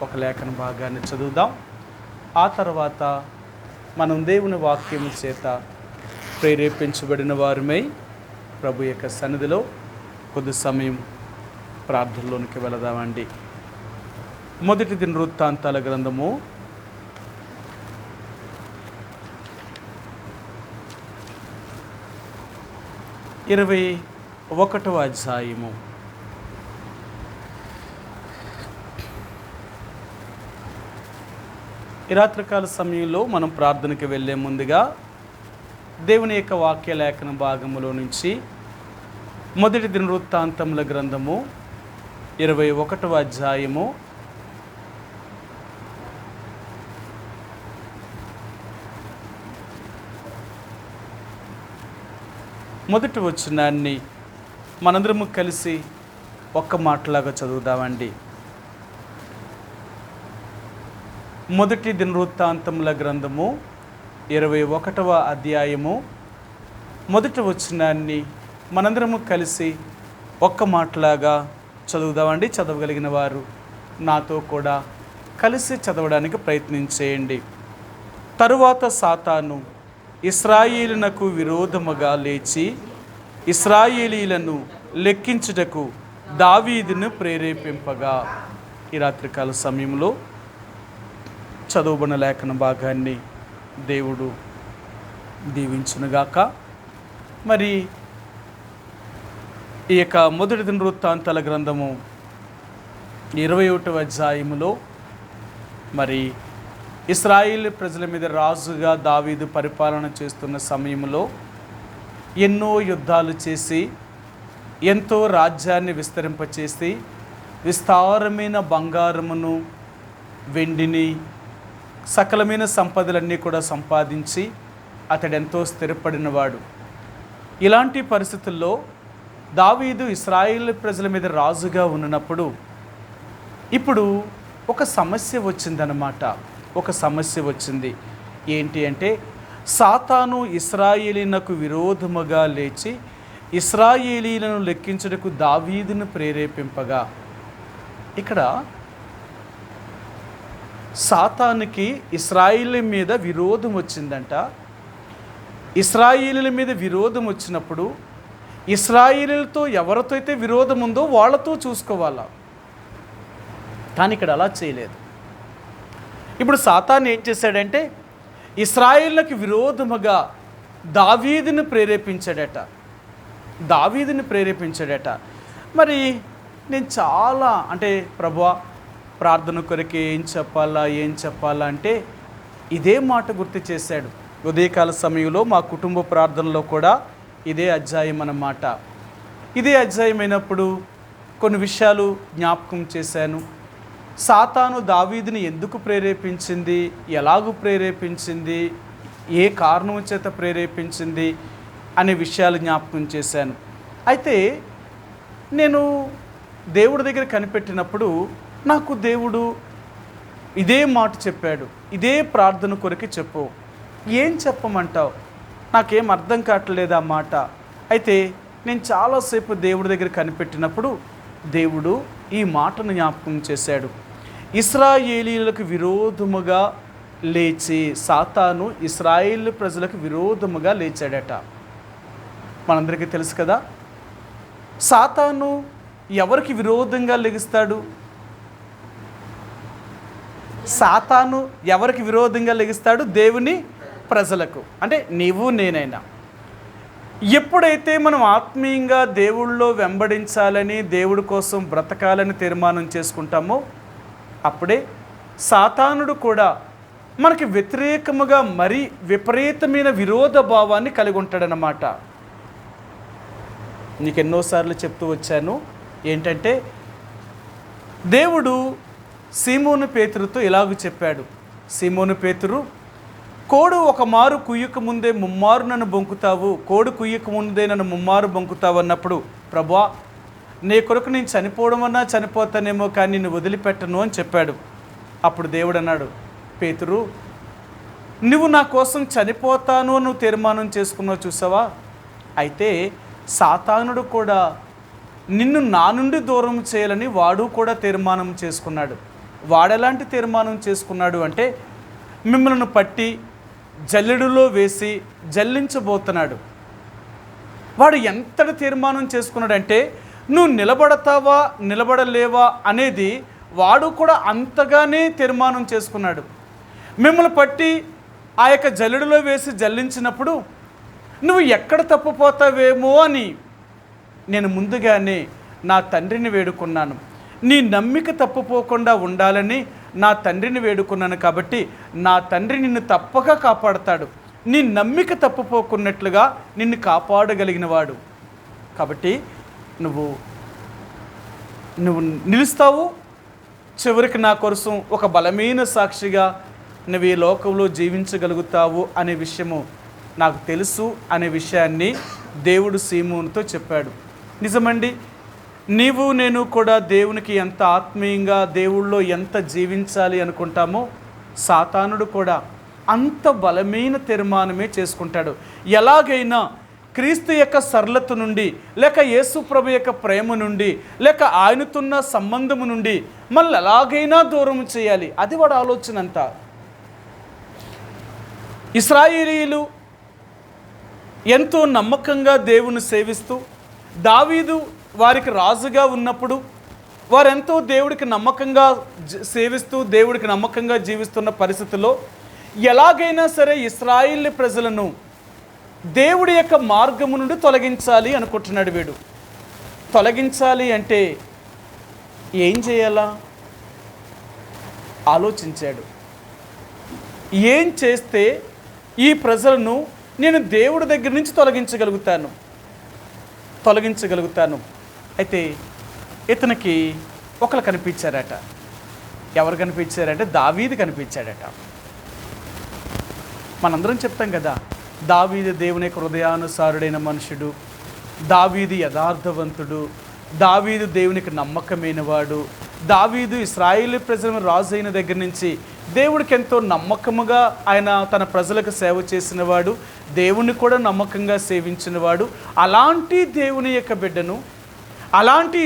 ఒక లేఖన భాగాన్ని చదువుదాం. ఆ తర్వాత మనం దేవుని వాక్యము చేత ప్రేరేపించబడిన వారమై ప్రభు యొక్క సన్నిధిలో కొద్ది సమయం ప్రార్థనలోనికి వెళదామండి. మొదటి దినవృత్తాంతాల గ్రంథము 21వ అధ్యాయము. ఈ రాత్రికాల సమయంలో మనం ప్రార్థనకి వెళ్ళే ముందుగా దేవుని యొక్క వాక్య లేఖన భాగములో నుంచి మొదటి దినవృత్తాంతముల గ్రంథము 21వ అధ్యాయము మొదటి వచనాన్ని మనందరము కలిసి ఒక్క మాటలాగా చదువుదామండి. మొదటి దినవృత్తాంతముల గ్రంథము 21వ అధ్యాయము మొదటి వచనాన్ని మనందరము కలిసి ఒక్క మాటలాగా చదువుదామండి. చదవగలిగిన వారు నాతో కూడా కలిసి చదవడానికి ప్రయత్నించేయండి. తరువాత సాతాను ఇశ్రాయేలునకు విరోధముగా లేచి ఇశ్రాయేలీలను లెక్కించుటకు దావీదును ప్రేరేపింపగా. ఈ రాత్రికాల సమయంలో చదువుబడిన లేఖన భాగాన్ని దేవుడు దీవించునుగాక. మరి ఈ యొక్క మొదటి దినవృత్తాంతాల గ్రంథము 21వ అధ్యాయములో మరి ఇశ్రాయేలు ప్రజల మీద రాజుగా దావీదు పరిపాలన చేస్తున్న సమయంలో ఎన్నో యుద్ధాలు చేసి ఎంతో రాజ్యాన్ని విస్తరింపచేసి విస్తారమైన బంగారమును వెండిని సకలమైన సంపదలన్నీ కూడా సంపాదించి అతడెంతో స్థిరపడినవాడు. ఇలాంటి పరిస్థితుల్లో దావీదు ఇశ్రాయేలు ప్రజల మీద రాజుగా ఉన్నప్పుడు ఇప్పుడు ఒక సమస్య వచ్చిందన్నమాట. ఒక సమస్య వచ్చింది. ఏంటి అంటే సాతాను ఇశ్రాయేలీలకు విరోధముగా లేచి ఇశ్రాయేలీలను లెక్కించుటకు దావీదును ప్రేరేపింపగా. ఇక్కడ సాతానుకి ఇశ్రాయేలు మీద విరోధం వచ్చిందంట. ఇశ్రాయేలీల మీద విరోధం వచ్చినప్పుడు ఇశ్రాయేలీలతో ఎవరితో అయితే విరోధం ఉందో వాళ్ళతో చూసుకోవాలా, కానీ ఇక్కడ అలా చేయలేదు. ఇప్పుడు సాతాను ఏం చేశాడంటే ఇశ్రాయేలులకు విరోధముగా దావీదును ప్రేరేపించాడట. మరి నేను చాలా అంటే ప్రభువా ప్రార్థన కొరకు ఏం చెప్పాలా అంటే ఇదే మాట గుర్తు చేశాడు. ఉదయకాల సమయంలో మా కుటుంబ ప్రార్థనలో కూడా ఇదే అధ్యాయం అన్నమాట. ఇదే అధ్యాయం అయినప్పుడు కొన్ని విషయాలు జ్ఞాపకం చేశాను. సాతాను దావీదుని ఎందుకు ప్రేరేపించింది, ఎలాగూ ప్రేరేపించింది, ఏ కారణం చేత ప్రేరేపించింది అనే విషయాలు జ్ఞాపకం చేశాను. అయితే నేను దేవుడి దగ్గర కనిపెట్టినప్పుడు నాకు దేవుడు ఇదే మాట చెప్పాడు, ఇదే ప్రార్థన కొరకు చెప్పు. ఏం చెప్పమంటావు, నాకేం అర్థం కావట్లేదు ఆ మాట. అయితే నేను చాలాసేపు దేవుడి దగ్గర కనిపెట్టినప్పుడు దేవుడు ఈ మాటను జ్ఞాపకం చేశాడు. ఇశ్రాయేలీలకు విరోధముగా లేచి సాతాను ఇశ్రాయేలు ప్రజలకు విరోధముగా లేచాడట. మనందరికీ తెలుసు కదా, సాతాను ఎవరికి విరోధంగా లెగిస్తాడు? సాతాను ఎవరికి విరోధంగా లెగిస్తాడు? దేవుని ప్రజలకు, అంటే నీవు నేనైనా. ఎప్పుడైతే మనం ఆత్మీయంగా దేవుళ్ళో వెంబడించాలని దేవుడి కోసం బ్రతకాలని తీర్మానం చేసుకుంటామో అప్పుడే సాతానుడు కూడా మనకి వ్యతిరేకముగా మరీ విపరీతమైన విరోధ భావాన్ని కలిగి ఉంటాడనమాట. నీకు ఎన్నోసార్లు చెప్తూ వచ్చాను ఏంటంటే దేవుడు సీమోను పేతురుతో ఇలాగ చెప్పాడు. సీమోను పేతురు, కోడు ఒక మారు కుయ్యక ముందే ముమ్మారు నన్ను బొంకుతావు, కోడు కుయ్యక ముందే నన్ను ముమ్మారు బొంకుతావు అన్నప్పుడు ప్రభువా నీ కొరకు నేను చనిపోవడం అన్నా చనిపోతానేమో కానీ నిన్ను వదిలిపెట్టను అని చెప్పాడు. అప్పుడు దేవుడు అన్నాడు, పేతురు నువ్వు నా కోసం చనిపోతాను అని నువ్వు తీర్మానం చేసుకున్నావు చూసావా, అయితే సాతానుడు కూడా నిన్ను నా నుండి దూరం చేయాలని వాడు కూడా తీర్మానం చేసుకున్నాడు. వాడెలాంటి తీర్మానం చేసుకున్నాడు అంటే మిమ్మల్ని పట్టి జల్లెడులో వేసి జల్లించబోతున్నాడు. వాడు ఎంతటి తీర్మానం చేసుకున్నాడంటే నువ్వు నిలబడతావా నిలబడలేవా అనేది వాడు కూడా అంతగానే తీర్మానం చేసుకున్నాడు. మిమ్మల్ని పట్టి ఆ యొక్క జల్లెడులో వేసి జల్లించినప్పుడు నువ్వు ఎక్కడ తప్పిపోతావేమో అని నేను ముందుగానే నా తండ్రిని వేడుకున్నాను. నీ నమ్మిక తప్పిపోకుండా ఉండాలని నా తండ్రిని వేడుకున్నాను. కాబట్టి నా తండ్రి నిన్ను తప్పక కాపాడతాడు. నీ నమ్మిక తప్పిపోకున్నట్లుగా నిన్ను కాపాడగలిగిన వాడు. కాబట్టి నువ్వు నిలుస్తావు, చివరికి నా కోసం ఒక బలమైన సాక్షిగా నువ్వు ఈ లోకంలో జీవించగలుగుతావు అనే విషయము నాకు తెలుసు అనే విషయాన్ని దేవుడు సీమోనుతో చెప్పాడు. నిజమండి, నీవు నేను కూడా దేవునికి ఎంత ఆత్మీయంగా దేవుళ్ళో ఎంత జీవించాలి అనుకుంటామో సాతానుడు కూడా అంత బలమైన తీర్మానమే చేసుకుంటాడు. ఎలాగైనా క్రీస్తు యొక్క సరళత నుండి, లేక యేసు ప్రభు యొక్క ప్రేమ నుండి, లేక ఆయనతున్న సంబంధము నుండి మళ్ళీ ఎలాగైనా దూరం చేయాలి. అది వాడు ఆలోచన అంతా. ఇశ్రాయేలీయులు ఎంతో నమ్మకంగా దేవుని సేవిస్తూ, దావీదు వారికి రాజుగా ఉన్నప్పుడు వారెంతో దేవుడికి నమ్మకంగా సేవిస్తూ దేవుడికి నమ్మకంగా జీవిస్తున్న పరిస్థితుల్లో ఎలాగైనా సరే ఇశ్రాయేలు ప్రజలను దేవుడి యొక్క మార్గము నుండి తొలగించాలి అనుకుంటున్నాడు. వీడు తొలగించాలి అంటే ఏం చేయాలా ఆలోచించాడు. ఏం చేస్తే ఈ ప్రజలను నేను దేవుడి దగ్గర నుంచి తొలగించగలుగుతాను. అయితే ఇతనికి ఒకరు కనిపించారట. ఎవరు కనిపించారంటే దావీదు కనిపించాడట. మనందరం చెప్తాం కదా, దావీదు దేవుని హృదయానుసారుడైన మనుషుడు, దావీదు యథార్థవంతుడు, దావీదు దేవునికి నమ్మకమైనవాడు, దావీదు ఇశ్రాయేలు ప్రజలను రాజు అయిన దగ్గర నుంచి దేవుడికి ఎంతో నమ్మకముగా ఆయన తన ప్రజలకు సేవ చేసినవాడు, దేవుణ్ణి కూడా నమ్మకంగా సేవించినవాడు. అలాంటి దేవుని యొక్క బిడ్డను, అలాంటి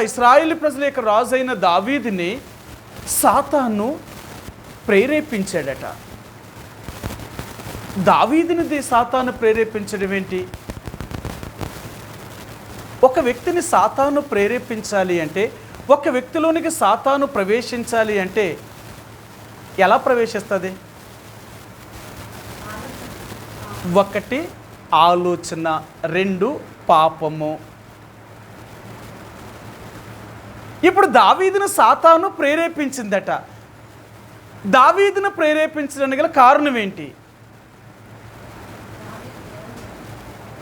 ఇశ్రాయేలు ప్రజల యొక్క రాజు అయిన దావీదుని సాతాను ప్రేరేపించాడట. దావీదుని సాతాను ప్రేరేపించడం ఏంటి? ఒక వ్యక్తిని సాతాను ప్రేరేపించాలి అంటే, ఒక వ్యక్తిలోనికి సాతాను ప్రవేశించాలి అంటే ఎలా ప్రవేశిస్తుంది? ఒకటి ఆలోచన, రెండు పాపము. ఇప్పుడు దావీదును సాతాను ప్రేరేపించిందట. దావీదును ప్రేరేపించడానికి గల కారణం ఏంటి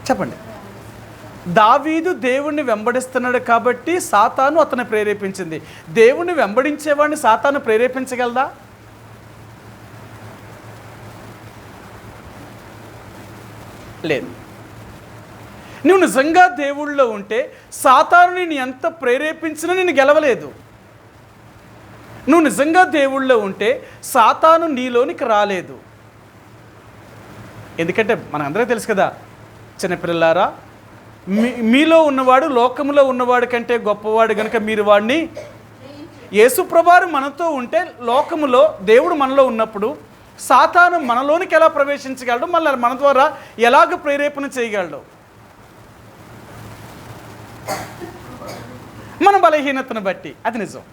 చెప్పండి. దావీదు దేవుణ్ణి వెంబడిస్తున్నాడు కాబట్టి సాతాను అతను ప్రేరేపించింది. దేవుణ్ణి వెంబడించేవాడిని సాతాను ప్రేరేపించగలదా? లేదు. నువ్వు నిజంగా దేవుళ్ళో ఉంటే సాతాను నేను ఎంత ప్రేరేపించినా నేను గెలవలేదు. నువ్వు నిజంగా దేవుళ్ళో ఉంటే సాతాను నీలోనికి రాలేదు. ఎందుకంటే మనందరికీ తెలుసు కదా, చిన్నపిల్లలారా, మీలో ఉన్నవాడు లోకంలో ఉన్నవాడి కంటే గొప్పవాడు కనుక మీరు వాడిని, యేసుప్రభువు మనతో ఉంటే లోకములో దేవుడు మనలో ఉన్నప్పుడు సాతాను మనలోనికి ఎలా ప్రవేశించగలడు, మళ్ళీ మన ద్వారా ఎలాగ ప్రేరేపణ చేయగలడు? మన బలహీనతను బట్టి. అది నిజం.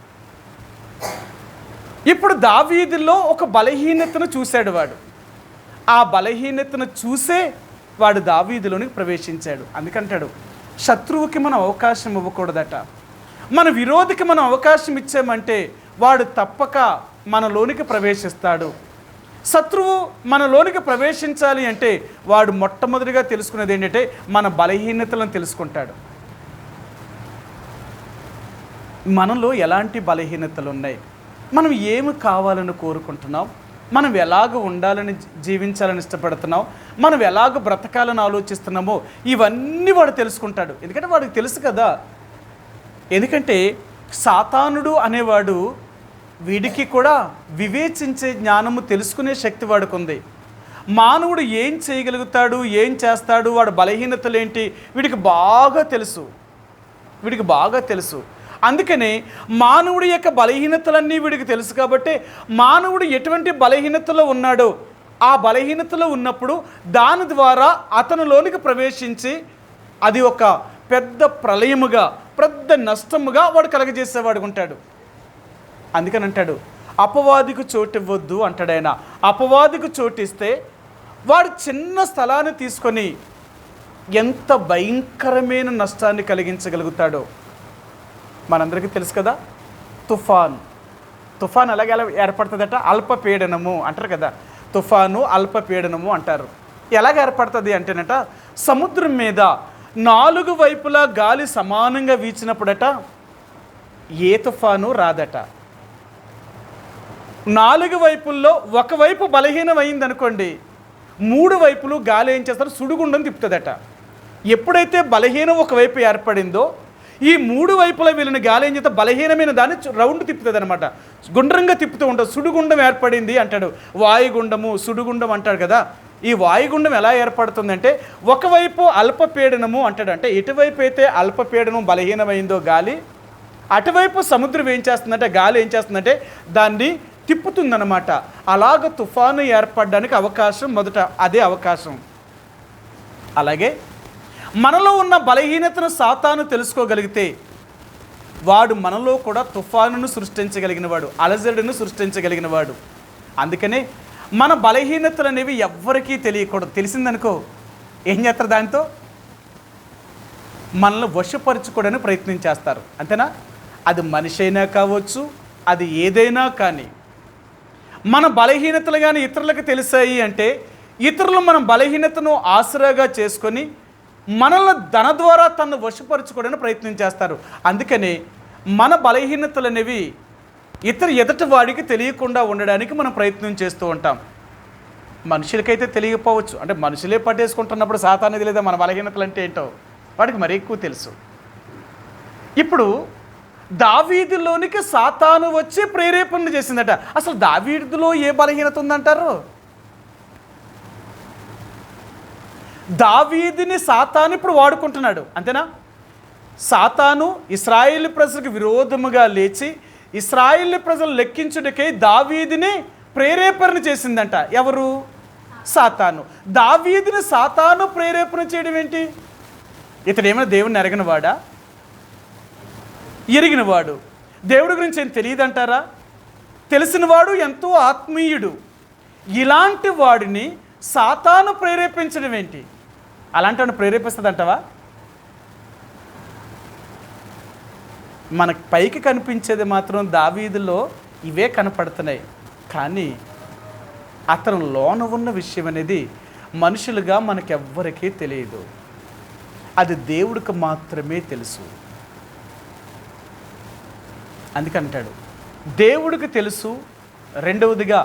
ఇప్పుడు దావీదులో ఒక బలహీనతను చూశాడు వాడు. ఆ బలహీనతను చూసే వాడు దావీదులోనికి ప్రవేశించాడు. అందుకంటాడు, శత్రువుకి మనం అవకాశం ఇవ్వకూడదట. మన విరోధికి మనం అవకాశం ఇచ్చామంటే వాడు తప్పక మనలోనికి ప్రవేశిస్తాడు. శత్రువు మనలోనికి ప్రవేశించాలి అంటే వాడు మొట్టమొదటిగా తెలుసుకునేది ఏంటంటే మన బలహీనతలను తెలుసుకుంటాడు. మనలో ఎలాంటి బలహీనతలు ఉన్నాయి, మనం ఏమి కావాలని కోరుకుంటున్నాం, మనం ఎలాగ ఉండాలని జీవించాలని ఇష్టపడుతున్నాం, మనం ఎలాగ బ్రతకాలని ఆలోచిస్తున్నామో ఇవన్నీ వాడు తెలుసుకుంటాడు. ఎందుకంటే వాడికి తెలుసు కదా. ఎందుకంటే సాతానుడు అనేవాడు వీడికి కూడా వివేచించే జ్ఞానము, తెలుసుకునే శక్తి వాడికి ఉంది. మానవుడు ఏం చేయగలుగుతాడు, ఏం చేస్తాడు, వాడు బలహీనతలు ఏంటి వీడికి బాగా తెలుసు. అందుకనే మానవుడి యొక్క బలహీనతలన్నీ వీడికి తెలుసు కాబట్టి మానవుడు ఎటువంటి బలహీనతలో ఉన్నాడో ఆ బలహీనతలో ఉన్నప్పుడు దాని ద్వారా అతనిలోనికి ప్రవేశించి అది ఒక పెద్ద ప్రళయముగా పెద్ద నష్టముగా వాడు కలగజేసేవాడు ఉంటాడు. అందుకని అంటాడు అపవాదికి చోటు ఇవ్వద్దు అంటాడు ఆయన. అపవాదికి చోటిస్తే వాడు చిన్న స్థలాన్ని తీసుకొని ఎంత భయంకరమైన నష్టాన్ని కలిగించగలుగుతాడో మనందరికీ తెలుసు కదా. తుఫాన్ ఎలాగ ఏర్పడుతుందట, అల్పపీడనము అంటారు కదా. తుఫాను అల్పపీడనము అంటారు. ఎలాగ ఏర్పడుతుంది అంటేనట, సముద్రం మీద 4 వైపులా గాలి సమానంగా వీచినప్పుడట ఏ తుఫాను రాదట. 4 వైపుల్లో ఒకవైపు బలహీనమైంది అనుకోండి, 3 వైపులు గాలి ఏం చేస్తారు, సుడిగుండం తిప్పుతుందట. ఎప్పుడైతే బలహీనం ఒకవైపు ఏర్పడిందో ఈ 3 వైపుల వీళ్ళని గాలి ఏం చేస్తే బలహీనమైన దాన్ని రౌండ్ తిప్పుతుంది అనమాట, గుండ్రంగా తిప్పుతూ ఉంటుంది. సుడిగుండం ఏర్పడింది అంటాడు. వాయుగుండము సుడిగుండం అంటాడు కదా. ఈ వాయుగుండం ఎలా ఏర్పడుతుందంటే ఒకవైపు అల్పపీడనము అంటాడు. అంటే ఎటువైపు అయితే అల్పపీడనం బలహీనమైందో గాలి, అటువైపు సముద్రం ఏం చేస్తుందంటే గాలి ఏం చేస్తుందంటే దాన్ని తిప్పుతుందన్నమాట. అలాగ తుఫాను ఏర్పడడానికి అవకాశం మొదట అదే అవకాశం. అలాగే మనలో ఉన్న బలహీనతను సాతాను తెలుసుకోగలిగితే వాడు మనలో కూడా తుఫానును సృష్టించగలిగిన వాడు, అలజడును సృష్టించగలిగిన వాడు. అందుకనే మన బలహీనతలు అనేవి ఎవ్వరికీ తెలియకూడదు. తెలిసిందనుకో ఏం చేస్తారు, దాంతో మనల్ని వశపరచుకోవడానికి ప్రయత్నం చేస్తారు. అంతేనా? అది మనిషి అయినా కావచ్చు, అది ఏదైనా కానీ. మన బలహీనతలు కానీ ఇతరులకు తెలిసాయి అంటే ఇతరులు మన బలహీనతను ఆసరాగా చేసుకొని మనల్ని ధన ద్వారా తను వశపరచుకోవడానికి ప్రయత్నం చేస్తారు. అందుకని మన బలహీనతలు అనేవి ఎదుటి వాడికి తెలియకుండా ఉండడానికి మనం ప్రయత్నం చేస్తూ ఉంటాం. మనుషులకైతే తెలియకపోవచ్చు, అంటే మనుషులే పట్టేసుకుంటున్నప్పుడు సాతానిది లేదా మన బలహీనతలు అంటే ఏంటో వాడికి మరీ ఎక్కువ తెలుసు. ఇప్పుడు దావీదులోనికి సాతాను వచ్చి ప్రేరేపణ చేసిందట. అసలు దావీదులో ఏ బలహీనత ఉందంటారు? దావీదుని సాతాను ఇప్పుడు వాడుకుంటున్నాడు. అంతేనా? సాతాను ఇశ్రాయేలు ప్రజలకు విరోధముగా లేచి ఇశ్రాయేలు ప్రజలు లెక్కించుటకై దావీదుని ప్రేరేపణ చేసిందంట. ఎవరు? సాతాను. దావీదుని సాతాను ప్రేరేపణ చేయడం ఏంటి? ఇతడు ఏమైనా దేవుడిని ఎరగనివాడా? ఎరిగినవాడు. దేవుడి గురించి ఏం తెలియదంటారా? తెలిసినవాడు, ఎంతో ఆత్మీయుడు. ఇలాంటి వాడిని సాతాను ప్రేరేపించడం ఏంటి? అలాంటి వాడిని ప్రేరేపిస్తుందంటావా? మనకు పైకి కనిపించేది మాత్రం దావీదులో ఇవే కనపడుతున్నాయి. కానీ అతను లోన ఉన్న విషయం అనేది మనుషులుగా మనకెవ్వరికీ తెలియదు. అది దేవుడికి మాత్రమే తెలుసు. అందుకంటాడు దేవుడికి తెలుసు. రెండవదిగా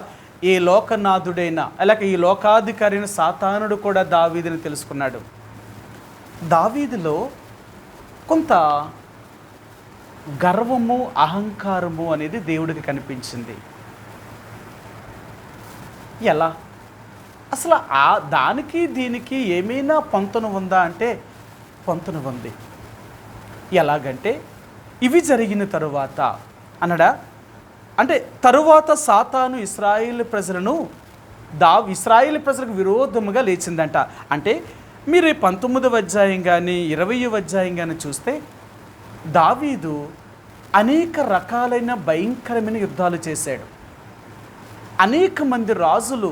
ఈ లోకనాథుడైన అలాగే ఈ లోకాధికారి అయిన సాతానుడు కూడా దావీదుని తెలుసుకున్నాడు. దావీదులో కొంత గర్వము అహంకారము అనేది దేవుడికి కనిపించింది. ఎలా? అసలు దానికి దీనికి ఏమైనా పొంతన ఉందా అంటే పొంతన ఉంది. ఎలాగంటే ఇవి జరిగిన తరువాత అనడా అంటే తరువాత సాతాను ఇశ్రాయేలు ప్రజలను ఇశ్రాయేలు ప్రజలకు విరోధముగా లేచిందంట. అంటే మీరు 19వ అధ్యాయం కానీ 20వ అధ్యాయం కానీ చూస్తే దావీదు అనేక రకాలైన భయంకరమైన యుద్ధాలు చేశాడు. అనేక మంది రాజులు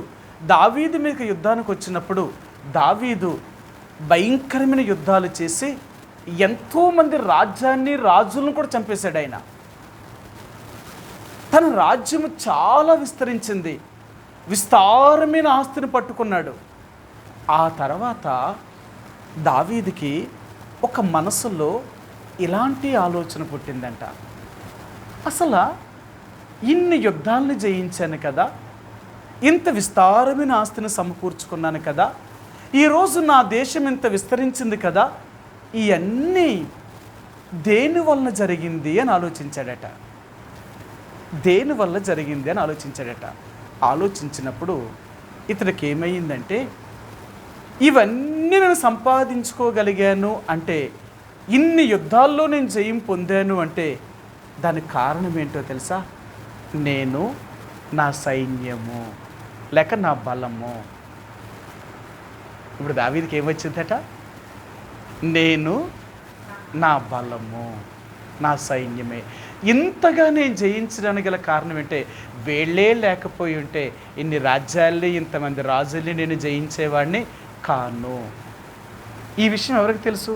దావీదు మీద యుద్ధానికి వచ్చినప్పుడు దావీదు భయంకరమైన యుద్ధాలు చేసి ఎంతోమంది రాజులను కూడా చంపేశాడు. ఆయన తన రాజ్యము చాలా విస్తరించింది, విస్తారమైన ఆస్తిని పట్టుకున్నాడు. ఆ తర్వాత దావీదుకి ఒక మనసులో ఇలాంటి ఆలోచన పుట్టిందంట. అసలు ఇన్ని యుద్ధాలను జయించాను కదా, ఇంత విస్తారమైన ఆస్తిని సమకూర్చుకున్నాను కదా, ఈరోజు నా దేశం ఇంత విస్తరించింది కదా, ఇవన్నీ దేనివల్ల జరిగింది అని ఆలోచించాడట. దేనివల్ల జరిగింది అని ఆలోచించాడట. ఆలోచించినప్పుడు ఇతనికి ఏమైందంటే ఇవన్నీ నేను సంపాదించుకోగలిగాను అంటే, ఇన్ని యుద్ధాల్లో నేను జయం పొందాను అంటే దానికి కారణం ఏంటో తెలుసా? నేను, నా సైన్యము, లేక నా బలము. ఇప్పుడు దావీదుకి ఏమొచ్చిందట? నేను, నా బలము, నా సైన్యమే. ఇంతగా నేను జయించడానికి గల కారణం ఏంటే, వేళ్ళే లేకపోయి ఉంటే ఇన్ని రాజ్యాల్ని, ఇంతమంది రాజుల్ని నేను జయించేవాడిని కాను. ఈ విషయం ఎవరికి తెలుసు?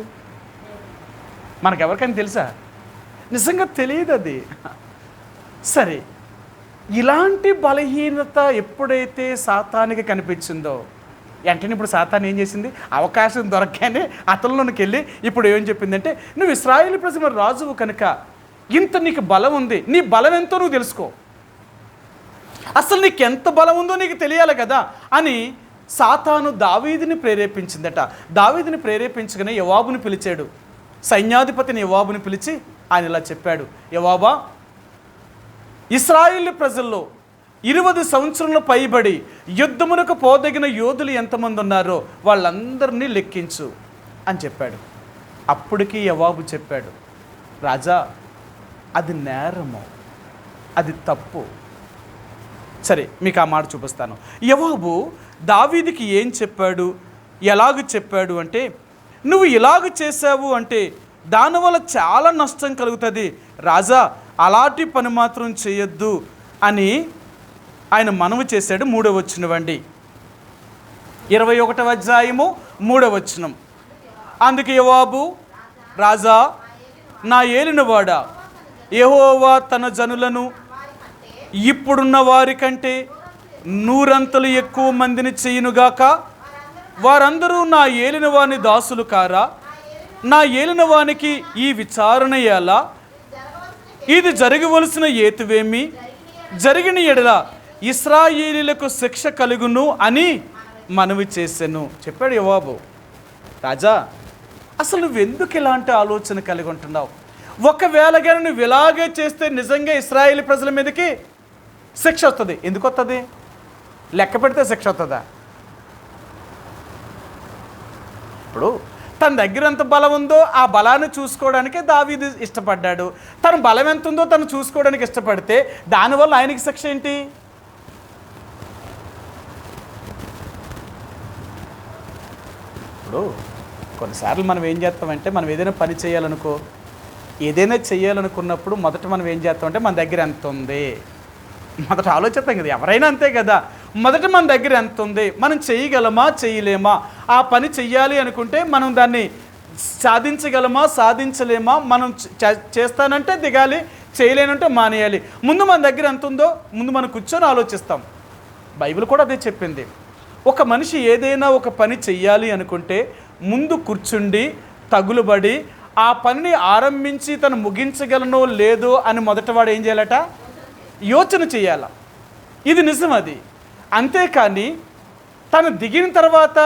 మనకెవరికైనా తెలుసా? నిజంగా తెలియదు అది. సరే, ఇలాంటి బలహీనత ఎప్పుడైతే సాతానికి కనిపించిందో, వెంటనే ఇప్పుడు సాతాను ఏం చేసింది? అవకాశం దొరకగానే అతనిలోనికి వెళ్ళి ఇప్పుడు ఏం చెప్పిందంటే, నువ్వు ఇశ్రాయేలు ప్రజల రాజువు కనుక ఇంత నీకు బలం ఉంది, నీ బలం ఎంతో నువ్వు తెలుసుకో, అసలు నీకు ఎంత బలం ఉందో నీకు తెలియాలి కదా అని సాతాను దావీదుని ప్రేరేపించిందట. దావీదుని ప్రేరేపించగానే యోవాబుని పిలిచాడు. సైన్యాధిపతిని యోవాబుని పిలిచి ఆయన ఇలా చెప్పాడు, యోవాబా, ఇశ్రాయేలు ప్రజల్లో 20 సంవత్సరంలో పైబడి యుద్ధమునకు పోదగిన యోధులు ఎంతమంది ఉన్నారో వాళ్ళందరినీ లెక్కించు అని చెప్పాడు. అప్పటికి యోవాబు చెప్పాడు, రాజా, అది నేరము, అది తప్పు. సరే, మీకు ఆ మాట చూపిస్తాను. యోవాబు దావీదుకి ఏం చెప్పాడు, ఎలాగ చెప్పాడు అంటే, నువ్వు ఇలాగ చేసావు అంటే దానివల్ల చాలా నష్టం కలుగుతుంది రాజా, అలాంటి పని మాత్రం చేయొద్దు అని ఆయన మనవి చేశాడు. 3వ వచనం, 21వ అధ్యాయము 3వ వచనం. అందుకే యోవాబు, రాజా, నా ఏలినవాడా, యెహోవా తన జనులను ఇప్పుడున్న వారి కంటే 100 ఎక్కువ మందిని చేయునుగాక. వారందరూ నా ఏలినవాని దాసులు కారా? నా ఏలినవానికి ఈ విచారణ ఎలా? ఇది జరగవలసిన ఏతువేమి? జరిగిన ఎడల ఇశ్రాయేలీయులకు శిక్ష కలుగును అని మనవి చేశాను చెప్పాడు యోవాబు. రాజా, అసలు నువ్వెందుకు ఇలాంటి ఆలోచన కలిగి ఉంటున్నావు? ఒకవేళ కానీ నువ్వు ఇలాగే చేస్తే నిజంగా ఇశ్రాయేలు ప్రజల మీదకి శిక్ష వస్తుంది. ఎందుకు వస్తుంది? లెక్క పెడితే శిక్ష వస్తుందా? ఇప్పుడు తన దగ్గర ఎంత బలం ఉందో ఆ బలాన్ని చూసుకోవడానికే దావీదు ఇష్టపడ్డాడు. తన బలం ఎంత ఉందో తను చూసుకోవడానికి ఇష్టపడితే దానివల్ల ఆయనకి శిక్ష ఏంటి? ఇప్పుడు కొన్నిసార్లు మనం ఏం చేస్తామంటే, మనం ఏదైనా పని చేయాలనుకో, ఏదైనా చేయాలనుకున్నప్పుడు మొదట మనం ఏం చేస్తామంటే మన దగ్గర ఎంత ఉంది మొదట ఆలోచిస్తాం కదా. ఎవరైనా అంతే కదా. మొదట మన దగ్గర ఎంత ఉంది, మనం చేయగలమా చేయలేమా, ఆ పని చెయ్యాలి అనుకుంటే మనం దాన్ని సాధించగలమా సాధించలేమా, మనం చేస్తానంటే దిగాలి, చేయలేనంటే మానేయాలి. ముందు మన దగ్గర ఎంత ఉందో ముందు మనం కూర్చొని ఆలోచిస్తాం. బైబిల్ కూడా అదే చెప్పింది. ఒక మనిషి ఏదైనా ఒక పని చెయ్యాలి అనుకుంటే ముందు కూర్చుండి తగులుబడి ఆ పనిని ఆరంభించి తను ముగించగలనో లేదో అని మొదట వాడు ఏం చేయాలట? యోచన చేయాల. ఇది నిజం. అది అంతేకాని తను దిగిన తర్వాత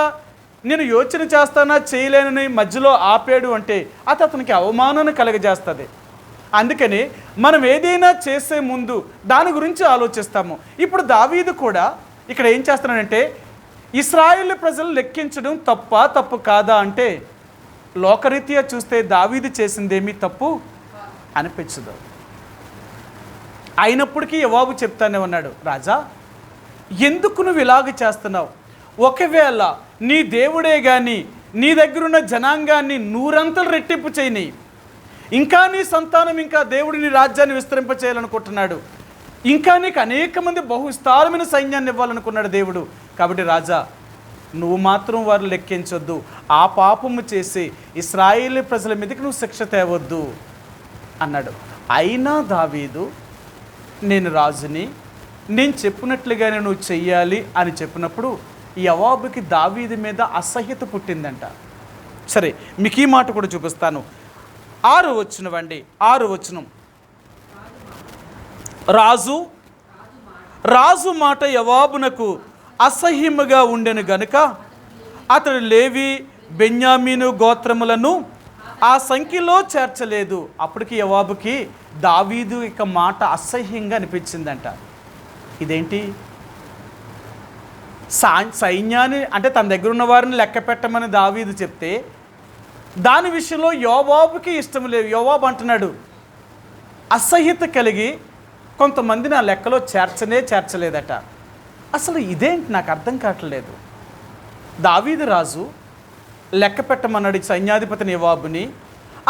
నేను యోచన చేస్తానా చేయలేనని మధ్యలో ఆపాడు అంటే అది అతనికి అవమానాన్ని కలగజేస్తుంది. అందుకని మనం ఏదైనా చేసే ముందు దాని గురించి ఆలోచిస్తాము. ఇప్పుడు దావీదు కూడా ఇక్కడ ఏం చేస్తున్నాడంటే, ఇశ్రాయేలు ప్రజలు లెక్కించడం తప్పు కాదా అంటే లోకరీత్యా చూస్తే దావీదు చేసిందేమీ తప్పు అనిపించదు. అయినప్పటికీ యోవాబు చెప్తానే ఉన్నాడు, రాజా, ఎందుకు నువ్వు ఇలాగ చేస్తున్నావు? ఒకవేళ నీ దేవుడే కానీ నీ దగ్గరున్న జనాంగాన్ని 100 రెట్టింపు చేయని, ఇంకా నీ సంతానం ఇంకా దేవుడు నీ రాజ్యాన్ని విస్తరింప చేయాలనుకుంటున్నాడు, ఇంకా నీకు అనేక మంది బహువిస్తారమైన సైన్యాన్ని ఇవ్వాలనుకున్నాడు దేవుడు. కాబట్టి రాజా, నువ్వు మాత్రం వారు లెక్కించొద్దు, ఆ పాపము చేసి ఇశ్రాయేలు ప్రజల మీదకి నువ్వు శిక్ష తేవద్దు అన్నాడు. అయినా దావీదు, నేను రాజుని, నేను చెప్పినట్లుగానే నువ్వు చెయ్యాలి అని చెప్పినప్పుడు యోవాబుకి దావీదు మీద అసహ్యత పుట్టిందంట. సరే, మీకు ఈ మాట కూడా చూపిస్తాను. 6వ వచనం, రాజు మాట యోవాబునకు అసహ్యముగా ఉండెను గనుక అతడు లేవి బెన్యామీను గోత్రములను ఆ సంఖ్యలో చేర్చలేదు. అప్పటికి యోవాబుకి దావీదు ఇక మాట అసహ్యంగా అనిపించిందంట. ఇదేంటి? సైన్యాన్ని అంటే తన దగ్గర ఉన్న వారిని లెక్క పెట్టమని దావీదు చెప్తే దాని విషయంలో యోవాబుకి ఇష్టం లేదు. యోవాబు అంటున్నాడు, అసహ్యత కలిగి కొంతమందిని ఆ లెక్కలో చేర్చలేదట. అసలు ఇదేంటి నాకు అర్థం కావట్లేదు. దావీదు రాజు లెక్క పెట్టమన్నాడు సైన్యాధిపతిని యోవాబుని.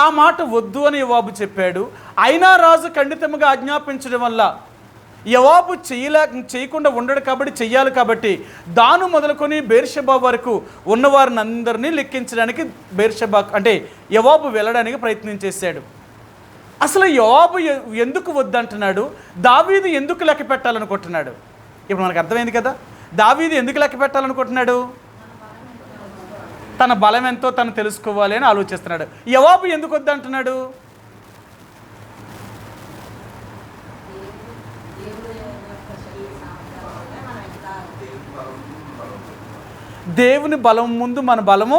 ఆ మాట వద్దు అని యోవాబు చెప్పాడు. అయినా రాజు ఖండితంగా ఆజ్ఞాపించడం వల్ల యోవాబు చేయకుండా ఉండడు కాబట్టి చెయ్యాలి కాబట్టి దాను మొదలుకొని బేర్షెబా వరకు ఉన్నవారిని అందరినీ లెక్కించడానికి బేర్షెబా అంటే యోవాబు వెళ్ళడానికి ప్రయత్నం చేశాడు. అసలు యోవాబు ఎందుకు వద్దంటున్నాడు, దావీదు ఎందుకు లెక్క పెట్టాలనుకుంటున్నాడు? ఇప్పుడు మనకు అర్థమైంది కదా. దావీదు ఎందుకు లెక్క పెట్టాలనుకుంటున్నాడు? తన బలం ఎంతో తను తెలుసుకోవాలి అని ఆలోచిస్తున్నాడు. యోవాబు ఎందుకు వద్దంటున్నాడు? దేవుని బలం ముందు మన బలము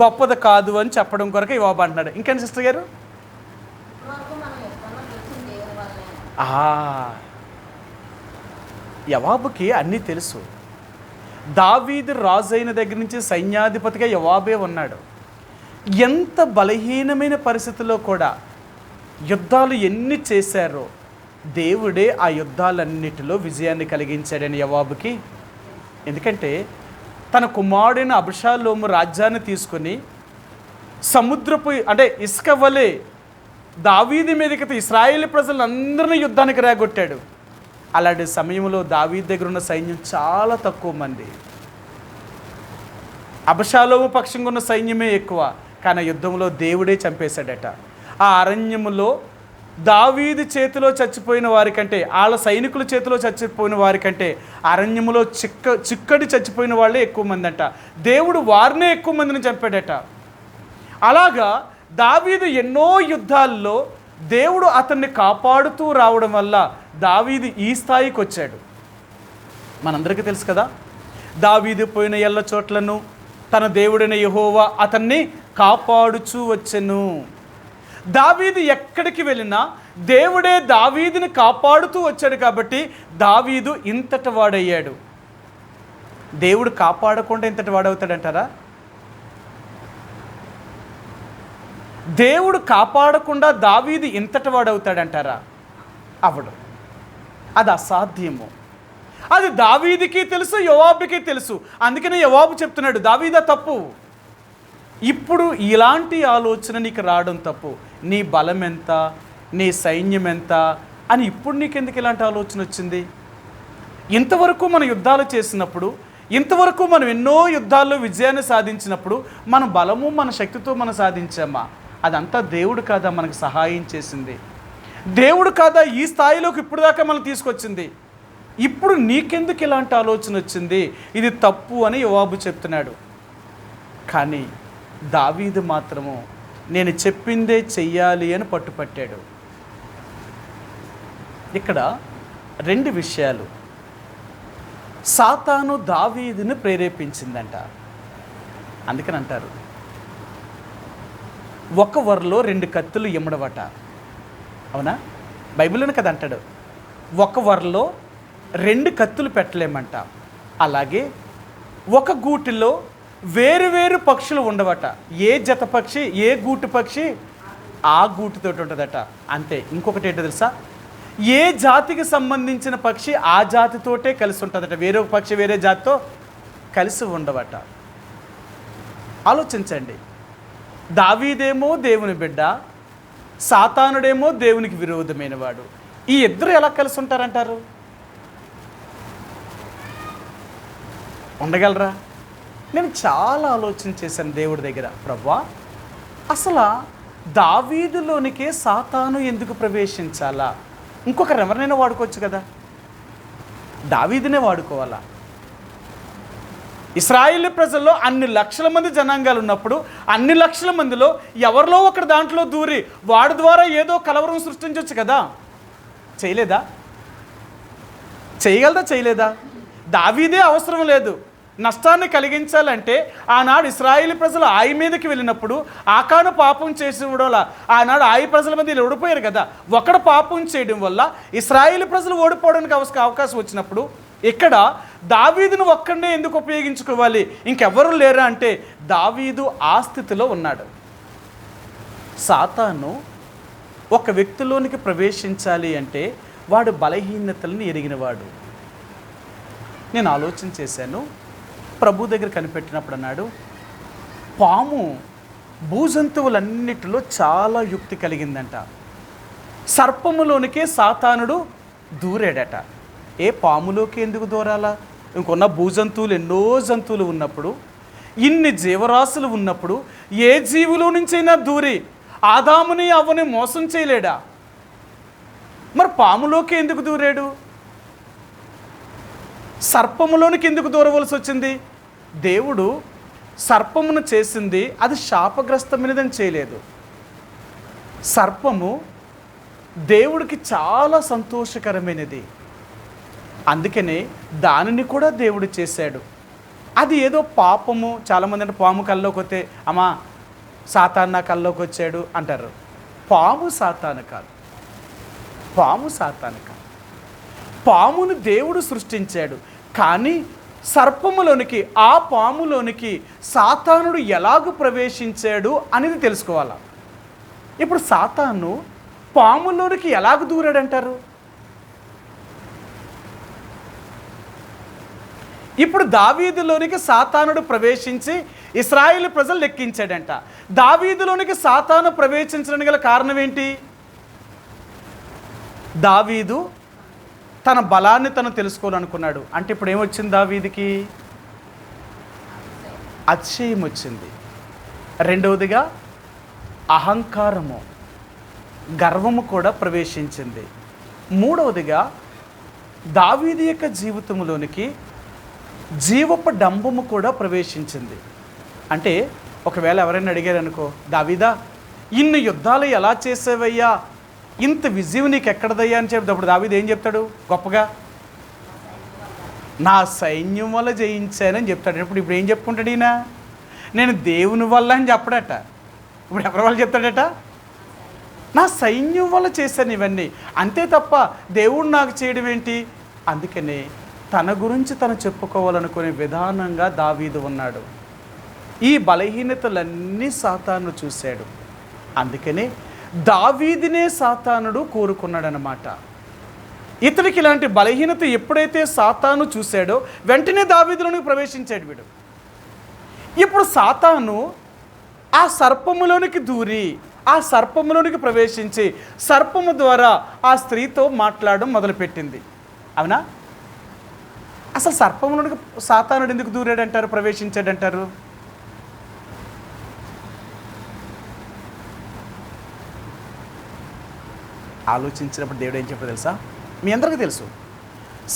గొప్పది కాదు అని చెప్పడం కొరకు యోవాబు అంటున్నాడు. ఇంకేం సిస్టర్ గారు? యోవాబుకి అన్నీ తెలుసు. దావీదు రాజు అయిన దగ్గర నుంచి సైన్యాధిపతిగా యోవాబే ఉన్నాడు. ఎంత బలహీనమైన పరిస్థితుల్లో కూడా యుద్ధాలు ఎన్ని చేశారో దేవుడే ఆ యుద్ధాలన్నిటిలో విజయాన్ని కలిగించాడని యోవాబుకి. ఎందుకంటే తన కుమారుడైన అబ్షాలోము రాజ్యాన్ని తీసుకొని సముద్రపు అంటే ఇసుక వలె దావీదు మీదకి ఇశ్రాయేలు ప్రజలందరినీ యుద్ధానికి రేగొట్టాడు. అలాంటి సమయంలో దావీదు దగ్గర ఉన్న సైన్యం చాలా తక్కువ మంది. అబ్షాలోము పక్షంగా ఉన్న సైన్యమే ఎక్కువ. కానీ యుద్ధంలో దేవుడే చంపేశాడట. ఆ అరణ్యములో దావీదు చేతిలో చచ్చిపోయిన వారికంటే వాళ్ళ సైనికుల చేతిలో చచ్చిపోయిన వారికంటే అరణ్యములో చిక్కడి చచ్చిపోయిన వాళ్ళే ఎక్కువ మంది అంట. దేవుడు వారినే ఎక్కువ మందిని చంపాడట. అలాగా దావీదు ఎన్నో యుద్ధాల్లో దేవుడు అతన్ని కాపాడుతూ రావడం వల్ల దావీదు ఈ స్థాయికి వచ్చాడు. మనందరికీ తెలుసు కదా, దావీదు పోయిన ఎల్ల చోట్లను తన దేవుడైన యెహోవా అతన్ని కాపాడుచూ వచ్చెను. దావీదు ఎక్కడికి వెళ్ళినా దేవుడే దావీదుని కాపాడుతూ వచ్చాడు కాబట్టి దావీదు ఇంతటి వాడయ్యాడు. దేవుడు కాపాడకుండా ఇంతటి వాడవుతాడంటారా? దేవుడు కాపాడకుండా దావీదు ఇంతటి వాడవుతాడంటారా? అవడు. అది అసాధ్యము. అది దావీదుకి తెలుసు, యోవాబుకి తెలుసు. అందుకనే యోవాబు చెప్తున్నాడు, దావీదా తప్పు. ఇప్పుడు ఇలాంటి ఆలోచన నీకు రావడం తప్పు. నీ బలం ఎంత, నీ సైన్యం ఎంత అని ఇప్పుడు నీకెందుకు ఇలాంటి ఆలోచన వచ్చింది? ఇంతవరకు మనం యుద్ధాలు చేసినప్పుడు, ఇంతవరకు మనం ఎన్నో యుద్ధాల్లో విజయాన్ని సాధించినప్పుడు మన బలము మన శక్తితో మనం సాధించామా? అదంతా దేవుడు కాదా మనకు సహాయం చేసింది? దేవుడు కాదా ఈ స్థాయిలోకి ఇప్పుడు దాకా మనం తీసుకొచ్చింది? ఇప్పుడు నీకెందుకు ఇలాంటి ఆలోచన వచ్చింది? ఇది తప్పు అని యోవాబు చెప్తున్నాడు. కానీ దావీదు మాత్రము నేను చెప్పిందే చెయ్యాలి అని పట్టుపట్టాడు. ఇక్కడ రెండు విషయాలు. సాతాను దావీదుని ప్రేరేపించిందంట. అందుకని అంటారు ఒక వరలో రెండు కత్తులు ఇమ్మడవట. అవునా? బైబిల్లోనే కదా అంటాడు, ఒక వరలో రెండు కత్తులు పెట్టలేమంట. అలాగే ఒక గూటిలో వేరు వేరు పక్షులు ఉండవట. ఏ జత పక్షి, ఏ గూటు పక్షి ఆ గూటితో ఉంటుందట. అంతే. ఇంకొకటి ఏంటో తెలుసా? ఏ జాతికి సంబంధించిన పక్షి ఆ జాతితోటే కలిసి ఉంటుందట. వేరే పక్షి వేరే జాతితో కలిసి ఉండవట. ఆలోచించండి. దావీదేమో దేవుని బిడ్డ, సాతానుడేమో దేవునికి విరోధమైన వాడు. ఈ ఇద్దరు ఎలా కలిసి ఉంటారంటారు? ఉండగలరా? నేను చాలా ఆలోచన చేశాను దేవుడి దగ్గర. ప్రభువా, అసలు దావీదులోనికే సాతాను ఎందుకు ప్రవేశించాలా? ఇంకొకరు ఎవరినైనా వాడుకోవచ్చు కదా, దావీదునే వాడుకోవాలా? ఇశ్రాయేలు ప్రజల్లో అన్ని లక్షల మంది జనాంగాలు ఉన్నప్పుడు అన్ని లక్షల మందిలో ఎవరిలో ఒకటి దాంట్లో దూరి వాడి ద్వారా ఏదో కలవరం సృష్టించవచ్చు కదా. చేయలేదా? చేయగలదా? చేయలేదా? దావీదే అవసరం లేదు. నష్టాన్ని కలిగించాలంటే ఆనాడు ఇశ్రాయేలు ప్రజలు ఆయి మీదకి వెళ్ళినప్పుడు ఆకాను పాపం చేసి కూడా ఆనాడు ఆయి ప్రజల మీద ఓడిపోయారు కదా. ఒకడు పాపం చేయడం వల్ల ఇశ్రాయేలు ప్రజలు ఓడిపోవడానికి అవకాశం వచ్చినప్పుడు ఇక్కడ దావీదును ఒక్కడే ఎందుకు ఉపయోగించుకోవాలి? ఇంకెవరు లేరా అంటే దావీదు ఆ స్థితిలో ఉన్నాడు. సాతాను ఒక వ్యక్తిలోనికి ప్రవేశించాలి అంటే వాడు బలహీనతలను ఎరిగినవాడు. నేను ఆలోచన చేశాను, ప్రభు దగ్గర కనిపెట్టినప్పుడు అన్నాడు, పాము భూజంతువులన్నిటిలో చాలా యుక్తి కలిగిందంట. సర్పములోనికే సాతానుడు దూరాడట. పాములోకి ఎందుకు దూరాలా? ఇంకొన్న భూజంతువులు ఎన్నో జంతువులు ఉన్నప్పుడు, ఇన్ని జీవరాశులు ఉన్నప్పుడు ఏ జీవులో నుంచైనా దూరి ఆదాముని అవ్వని మోసం చేయలేడా? మరి పాములోకి ఎందుకు దూరాడు? సర్పములోనికి ఎందుకు దూరవలసి వచ్చింది? దేవుడు సర్పమును చేసింది అది శాపగ్రస్తమైనదని చేయలేదు. సర్పము దేవుడికి చాలా సంతోషకరమైనది, అందుకనే దానిని కూడా దేవుడు చేశాడు. అది ఏదో పాపము. చాలామంది అంటే పాము కల్లోకి వస్తే అమ్మా సాతాను నా కల్లోకి వచ్చాడు అంటారు. పాము సాతాను కాదు, పాము సాతాను కాదు. పామును దేవుడు సృష్టించాడు, కానీ సర్పములోనికి, ఆ పాములోనికి సాతానుడు ఎలాగ ప్రవేశించాడు అనేది తెలుసుకోవాలి. ఇప్పుడు సాతాను పాములోనికి ఎలాగ దూరాడంటారు? ఇప్పుడు దావీదులోనికి సాతానుడు ప్రవేశించి ఇశ్రాయేలు ప్రజలు లెక్కించాడంట. దావీదులోనికి సాతాను ప్రవేశించడానికి గల కారణం ఏంటి? దావీదు తన బలాన్ని తను తెలుసుకోవాలనుకున్నాడు. అంటే ఇప్పుడు ఏమొచ్చింది దావీదుకి? అతిశయం వచ్చింది. రెండవదిగా అహంకారము, గర్వము కూడా ప్రవేశించింది. మూడవదిగా దావీదు యొక్క జీవితంలోనికి జీవపు డంబము కూడా ప్రవేశించింది. అంటే ఒకవేళ ఎవరైనా అడిగారనుకో, దావీదా ఇన్ని యుద్ధాలు ఎలా చేసేవయ్యా, ఇంత విజయం నీకు ఎక్కడదయ్యా అని చెప్పేటప్పుడు దావీదు ఏం చెప్తాడు? గొప్పగా నా సైన్యం వల్ల జయించానని చెప్తాడు. ఇప్పుడు ఏం చెప్పుకుంటాడు ఈయన? నేను దేవుని వల్ల అని చెప్పడట. ఇప్పుడు ఎవరి వల్ల చెప్తాడట? నా సైన్యం వల్ల చేశాను ఇవన్నీ, అంతే తప్ప దేవుడు నాకు చేయడం ఏంటి? అందుకనే తన గురించి తను చెప్పుకోవాలనుకునే విధానంగా దావీదు ఉన్నాడు. ఈ బలహీనతలన్నీ సాతాను చూశాడు. అందుకనే దావీదునే సాతానుడు కోరుకున్నాడనమాట. ఇతనికి ఇలాంటి బలహీనత ఎప్పుడైతే సాతాను చూశాడో వెంటనే దావీదులోనికి ప్రవేశించాడు వీడు. ఇప్పుడు సాతాను ఆ సర్పములోనికి దూరి, ఆ సర్పములోనికి ప్రవేశించి సర్పము ద్వారా ఆ స్త్రీతో మాట్లాడడం మొదలుపెట్టింది. అవునా? అసలు సర్పములోనికి సాతానుడు ఎందుకు దూరాడంటారు, ప్రవేశించాడంటారు? ఆలోచించినప్పుడు దేవుడు ఏం చెప్పాడు తెలుసా? మీ అందరికీ తెలుసు,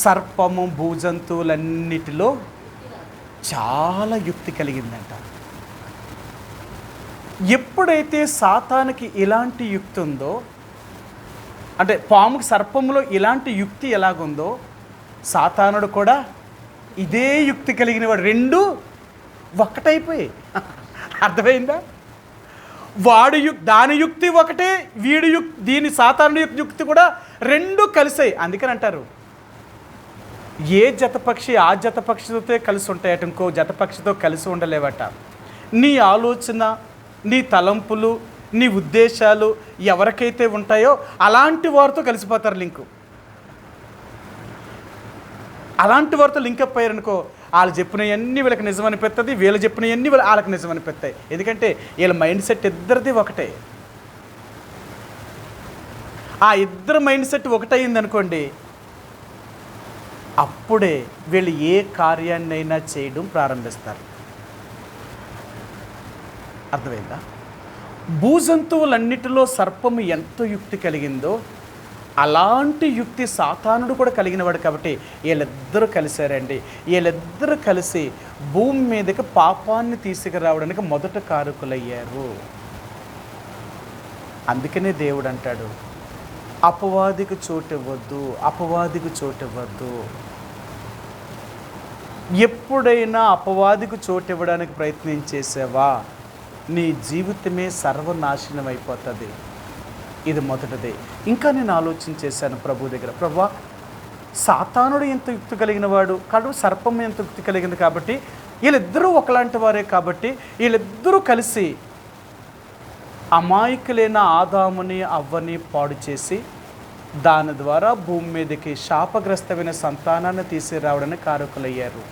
సర్పము భూజంతువులన్నిటిలో చాలా యుక్తి కలిగిందంట. ఎప్పుడైతే సాతానికి ఇలాంటి యుక్తి ఉందో, అంటే పాముకి సర్పములో ఇలాంటి యుక్తి ఎలాగుందో, సాతానుడు కూడా ఇదే యుక్తి కలిగిన వాడు. రెండు ఒక్కటైపోయి. అర్థమైందా? వాడు దాని యుక్తి ఒకటే, వీడి దీని సాతానుడి యుక్తి కూడా రెండు కలిసాయి. అందుకని అంటారు, ఏ జతపక్షి ఆ జతపక్షితో కలిసి ఉంటాయట, ఇంకో జతపక్షితో కలిసి ఉండలేవట. నీ ఆలోచన, నీ తలంపులు, నీ ఉద్దేశాలు ఎవరికైతే ఉంటాయో అలాంటి వారితో కలిసిపోతారు లింకు. అలాంటి వారితో లింకప్ అయ్యారనుకో, వాళ్ళు చెప్పినవన్నీ వీళ్ళకి నిజమనిపిస్తుంది, వీళ్ళు చెప్పినవన్నీ వాళ్ళకి నిజమనిపిస్తాయి. ఎందుకంటే వీళ్ళ మైండ్ సెట్ ఇద్దరిది ఒకటే. ఆ ఇద్దరు మైండ్ సెట్ ఒకటయింది అనుకోండి, అప్పుడే వీళ్ళు ఏ కార్యాన్నైనా చేయడం ప్రారంభిస్తారు. అర్థమైందా? భూజంతువులన్నిటిలో సర్పము ఎంత యుక్తి కలిగిందో అలాంటి యుక్తి సాతానుడు కూడా కలిగినవాడు. కాబట్టి వీళ్ళిద్దరూ కలిశారండి. వీళ్ళిద్దరూ కలిసి భూమి మీదకి పాపాన్ని తీసుకురావడానికి మొదట కారకులయ్యారు. అందుకనే దేవుడు అంటాడు, అపవాదికి చోటివ్వద్దు, అపవాదికి చోటివ్వద్దు. ఎప్పుడైనా అపవాదికి చోటివ్వడానికి ప్రయత్నం చేసావా, నీ జీవితమే సర్వనాశనం అయిపోతుంది. ఇది మొదటిది. ఇంకా నేను ఆలోచన చేశాను ప్రభు దగ్గర, ప్రభువా సాతానుడు ఎంత యుక్తి కలిగిన వాడు కాదు, సర్పం ఎంత యుక్తి కలిగింది, కాబట్టి వీళ్ళిద్దరూ ఒకలాంటి వారే, కాబట్టి వీళ్ళిద్దరూ కలిసి అమాయకులైన ఆదాముని అవ్వని పాడు చేసి దాని ద్వారా భూమి మీదకి శాపగ్రస్తమైన సంతానాన్ని తీసుకురావడానికి కారకులయ్యారు.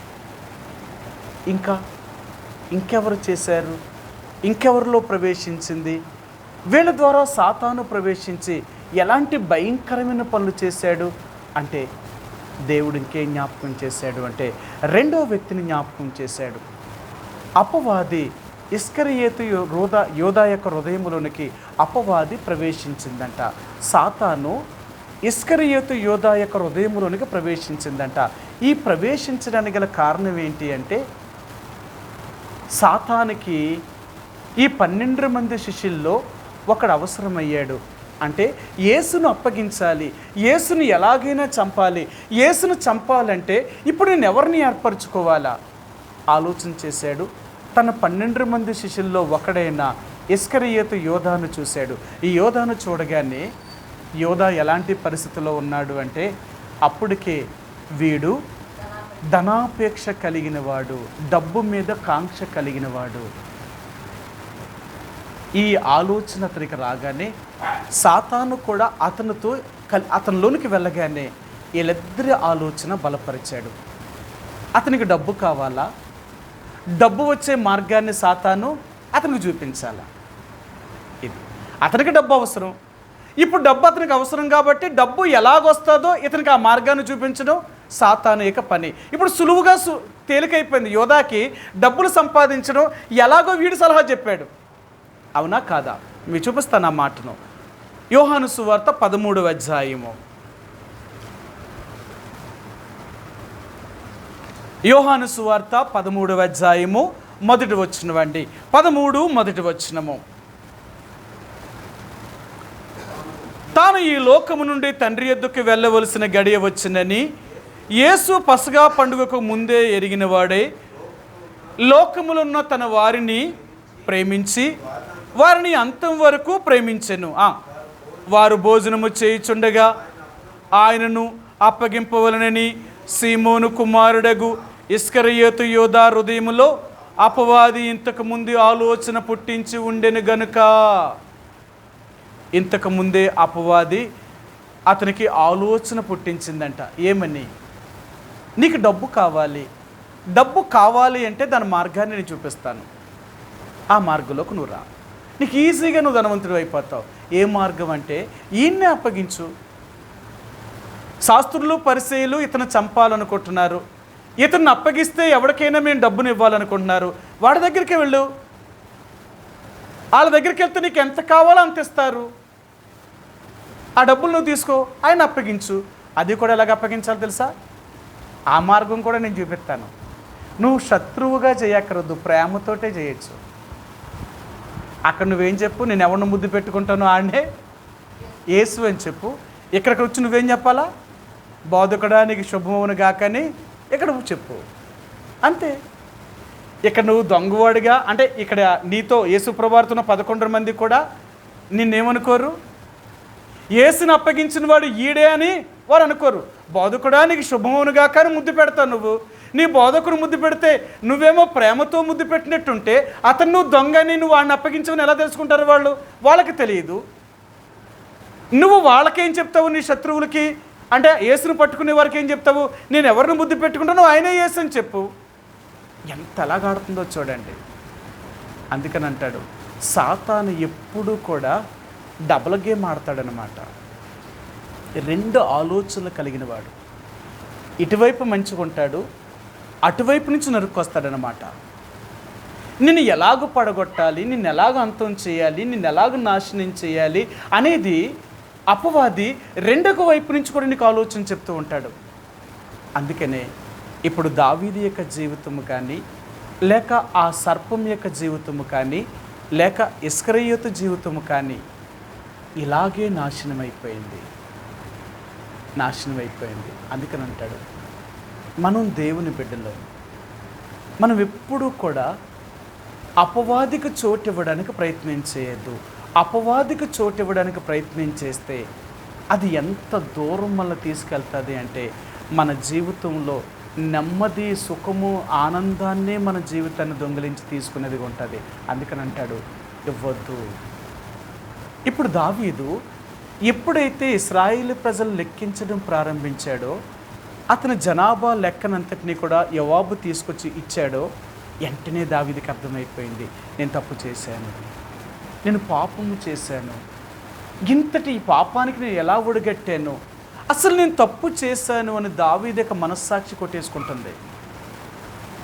ఇంకెవరు చేశారు? ఇంకెవరిలో ప్రవేశించింది? వీళ్ళ ద్వారా సాతాను ప్రవేశించి ఎలాంటి భయంకరమైన పనులు చేశాడు అంటే, దేవుడు ఇంకేం జ్ఞాపకం చేశాడు అంటే రెండో వ్యక్తిని జ్ఞాపకం చేశాడు. అపవాది ఇస్కరియోతు యోధా యొక్క హృదయంలోనికి అపవాది ప్రవేశించిందంట. సాతాను ఇస్కరియోతు యోధా యొక్క హృదయంలోనికి ప్రవేశించిందంట. ఈ ప్రవేశించడానికి గల కారణం ఏంటి అంటే, సాతానికి ఈ 12 మంది శిష్యుల్లో ఒకడు అవసరమయ్యాడు. అంటే యేసును అప్పగించాలి, యేసును ఎలాగైనా చంపాలి. యేసును చంపాలంటే ఇప్పుడు నేను ఎవరిని ఏర్పరచుకోవాలా ఆలోచన చేశాడు. తన 12 మంది శిష్యుల్లో ఒకడైన ఇస్కరియోతు యోధాను చూశాడు. ఈ యోధాను చూడగానే యోధా ఎలాంటి పరిస్థితిలో ఉన్నాడు అంటే, అప్పటికే వీడు ధనాపేక్ష కలిగినవాడు, డబ్బు మీద కాంక్ష కలిగినవాడు. ఈ ఆలోచన అతనికి రాగానే సాతాను కూడా అతనిలోనికి వెళ్ళగానే వీళ్ళిద్దరి ఆలోచన బలపరిచాడు. అతనికి డబ్బు కావాలా? డబ్బు వచ్చే మార్గాన్ని సాతాను అతనికి చూపించాలా? ఇది అతనికి డబ్బు అవసరం. ఇప్పుడు డబ్బు అతనికి అవసరం కాబట్టి డబ్బు ఎలాగొస్తుందో ఇతనికి ఆ మార్గాన్ని చూపించడం సాతాను యొక్క పని. ఇప్పుడు సులువుగా తేలికైపోయింది. యోధాకి డబ్బులు సంపాదించడం ఎలాగో వీడు సలహా చెప్పాడు. అవునా కాదా? మీకు చూపిస్తాను ఆ మాటను. యోహాను సువార్త 13వ అధ్యాయము. యోహాను సువార్త 13వ అధ్యాయము మొదటి వచనమండి. 13 మొదటి వచనము. తాను ఈ లోకము నుండి తండ్రి యొద్దకు వెళ్ళవలసిన గడియ వచ్చినని యేసు పసగా పండుగకు ముందే ఎరిగిన వాడే లోకములో ఉన్న తన వారిని ప్రేమించి వారిని అంతం వరకు ప్రేమించెను. వారు భోజనము చేయుచుండగా ఆయనను అప్పగింపవలనని సీమోను కుమారుడగు ఇస్కరియోతు యోధా హృదయములో అపవాది ఇంతకుముందు ఆలోచన పుట్టించి ఉండెను గనుక. ఇంతకుముందే అపవాది అతనికి ఆలోచన పుట్టించిందంట. ఏమని? నీకు డబ్బు కావాలి. డబ్బు కావాలి అంటే దాని మార్గాన్ని నేను చూపిస్తాను. ఆ మార్గంలోకి నువ్వు రా, నీకు ఈజీగా నువ్వు ధనవంతుడు అయిపోతావు. ఏ మార్గం అంటే ఈయన్నే అప్పగించు. శాస్త్రులు పరిసయ్యులు ఇతను చంపాలనుకుంటున్నారు. ఇతన్ని అప్పగిస్తే ఎవరికైనా మేము డబ్బును ఇవ్వాలనుకుంటున్నారు. వాడి దగ్గరికి వెళ్ళు. వాళ్ళ దగ్గరికి వెళ్తే నీకు ఎంత కావాలో అంత ఇస్తారు. ఆ డబ్బులు నువ్వు తీసుకో, ఆయన అప్పగించు. అది కూడా ఎలాగ అప్పగించాలో తెలుసా? ఆ మార్గం కూడా నేను చూపిస్తాను. నువ్వు శత్రువుగా చేయక్కర్వద్దు, ప్రేమతోటే చేయొచ్చు. అక్కడ నువ్వేం చెప్పు? నేను ఎవరిని ముద్దు పెట్టుకుంటానో ఆడనే యేసు అని చెప్పు. ఇక్కడికి వచ్చి నువ్వేం చెప్పాలా? బోధకుడా నీకు శుభమవును గాకని ఇక్కడ చెప్పు. అంతే. ఇక్కడ నువ్వు దొంగవాడిగా అంటే ఇక్కడ నీతో యేసు ప్రభువారితో 11 మంది కూడా నిన్నేమనుకోరు? యేసుని అప్పగించిన వాడు ఈడే అని వారు అనుకోరు. బోధకుడా నీకు శుభమవునుగా కానీ ముద్దు పెడతావు నువ్వు. నీ బోధకుడు ముద్దు పెడితే నువ్వేమో ప్రేమతో ముద్దు పెట్టినట్టుంటే అతను నువ్వు దొంగని నువ్వు వాడిని అప్పగించమని ఎలా తెలుసుకుంటారు వాళ్ళు? వాళ్ళకి తెలియదు. నువ్వు వాళ్ళకేం చెప్తావు? నీ శత్రువులకి అంటే యేసును పట్టుకునే వారికి ఏం చెప్తావు? నేను ఎవరిని ముద్దు పెట్టుకుంటానో ఆయనే యేసు అని చెప్పు. ఎంత ఎలాగాడుతుందో చూడండి. అందుకని అంటాడు సాతాను ఎప్పుడూ కూడా డబల్ గేమ్ ఆడతాడనమాట. 2 ఆలోచనలు కలిగిన వాడు. ఇటువైపు మంచిగా ఉంటాడు, అటువైపు నుంచి నరుక్కొస్తాడనమాట. నిన్ను ఎలాగ పడగొట్టాలి, నిన్ను ఎలాగ అంతం చేయాలి, నిన్ను ఎలాగ నాశనం చేయాలి అనేది అపవాది 2వ వైపు నుంచి కూడా నీకు ఆలోచన చెప్తూ ఉంటాడు. అందుకనే ఇప్పుడు దావీదు యొక్క జీవితము కానీ లేక ఆ సర్పం యొక్క జీవితము కానీ లేక ఇస్కరియోతు జీవితము కానీ ఇలాగే నాశనం అయిపోయింది. అందుకని అంటాడు మనం దేవుని బిడ్డలో మనం ఎప్పుడూ కూడా అపవాదికి చోటు ఇవ్వడానికి ప్రయత్నం చేయొద్దు. అపవాదికి చోటు ఇవ్వడానికి ప్రయత్నం చేస్తే అది ఎంత దూరం వల్ల తీసుకెళ్తుంది అంటే మన జీవితంలో నెమ్మది, సుఖము, ఆనందాన్నే మన జీవితాన్ని దొంగిలించి తీసుకునేది ఉంటుంది. అందుకని అంటాడు ఇవ్వద్దు. ఇప్పుడు దావీదు ఎప్పుడైతే ఇశ్రాయేలు ప్రజలు లెక్కించడం ప్రారంభించాడో, అతని జనాభా లెక్కనంతటినీ కూడా యోవాబు తీసుకొచ్చి ఇచ్చాడో, వెంటనే దావీదుకి అర్థమైపోయింది, నేను తప్పు చేశాను, నేను పాపము చేశాను, ఇంతటి ఈ పాపానికి నేను ఎలా ఒడిగట్టాను, అసలు నేను తప్పు చేశాను అని దావీదు యొక్క మనస్సాక్షి కొట్టేసుకుంటుంది.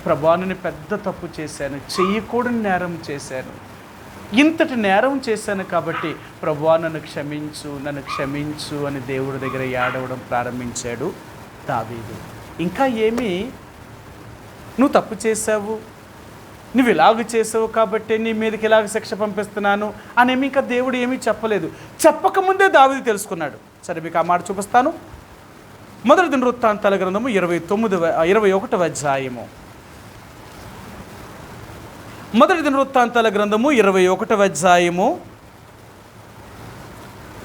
ప్రభువా, నేను పెద్ద తప్పు చేశాను, చెయ్యకూడని నేరం చేశాను, ఇంతటి నేరం చేశాను కాబట్టి ప్రభువా నన్ను క్షమించు, నన్ను క్షమించు అని దేవుడి దగ్గర ఏడవడం ప్రారంభించాడు దావీదు. ఇంకా ఏమీ నువ్వు తప్పు చేశావు, నువ్వు ఇలాగ చేసావు కాబట్టి నీ మీదకి ఇలాగ శిక్ష పంపిస్తున్నాను అనేమి ఇంకా దేవుడు ఏమీ చెప్పలేదు. చెప్పకముందే దావీదు తెలుసుకున్నాడు. సరే, మీకు ఆ మాట చూపిస్తాను. మొదటి దినవృత్తాంతాల గ్రంథము 21వ అధ్యాయము. మొదటి దినవృత్తాంతాల గ్రంథము 21వ అధ్యాయము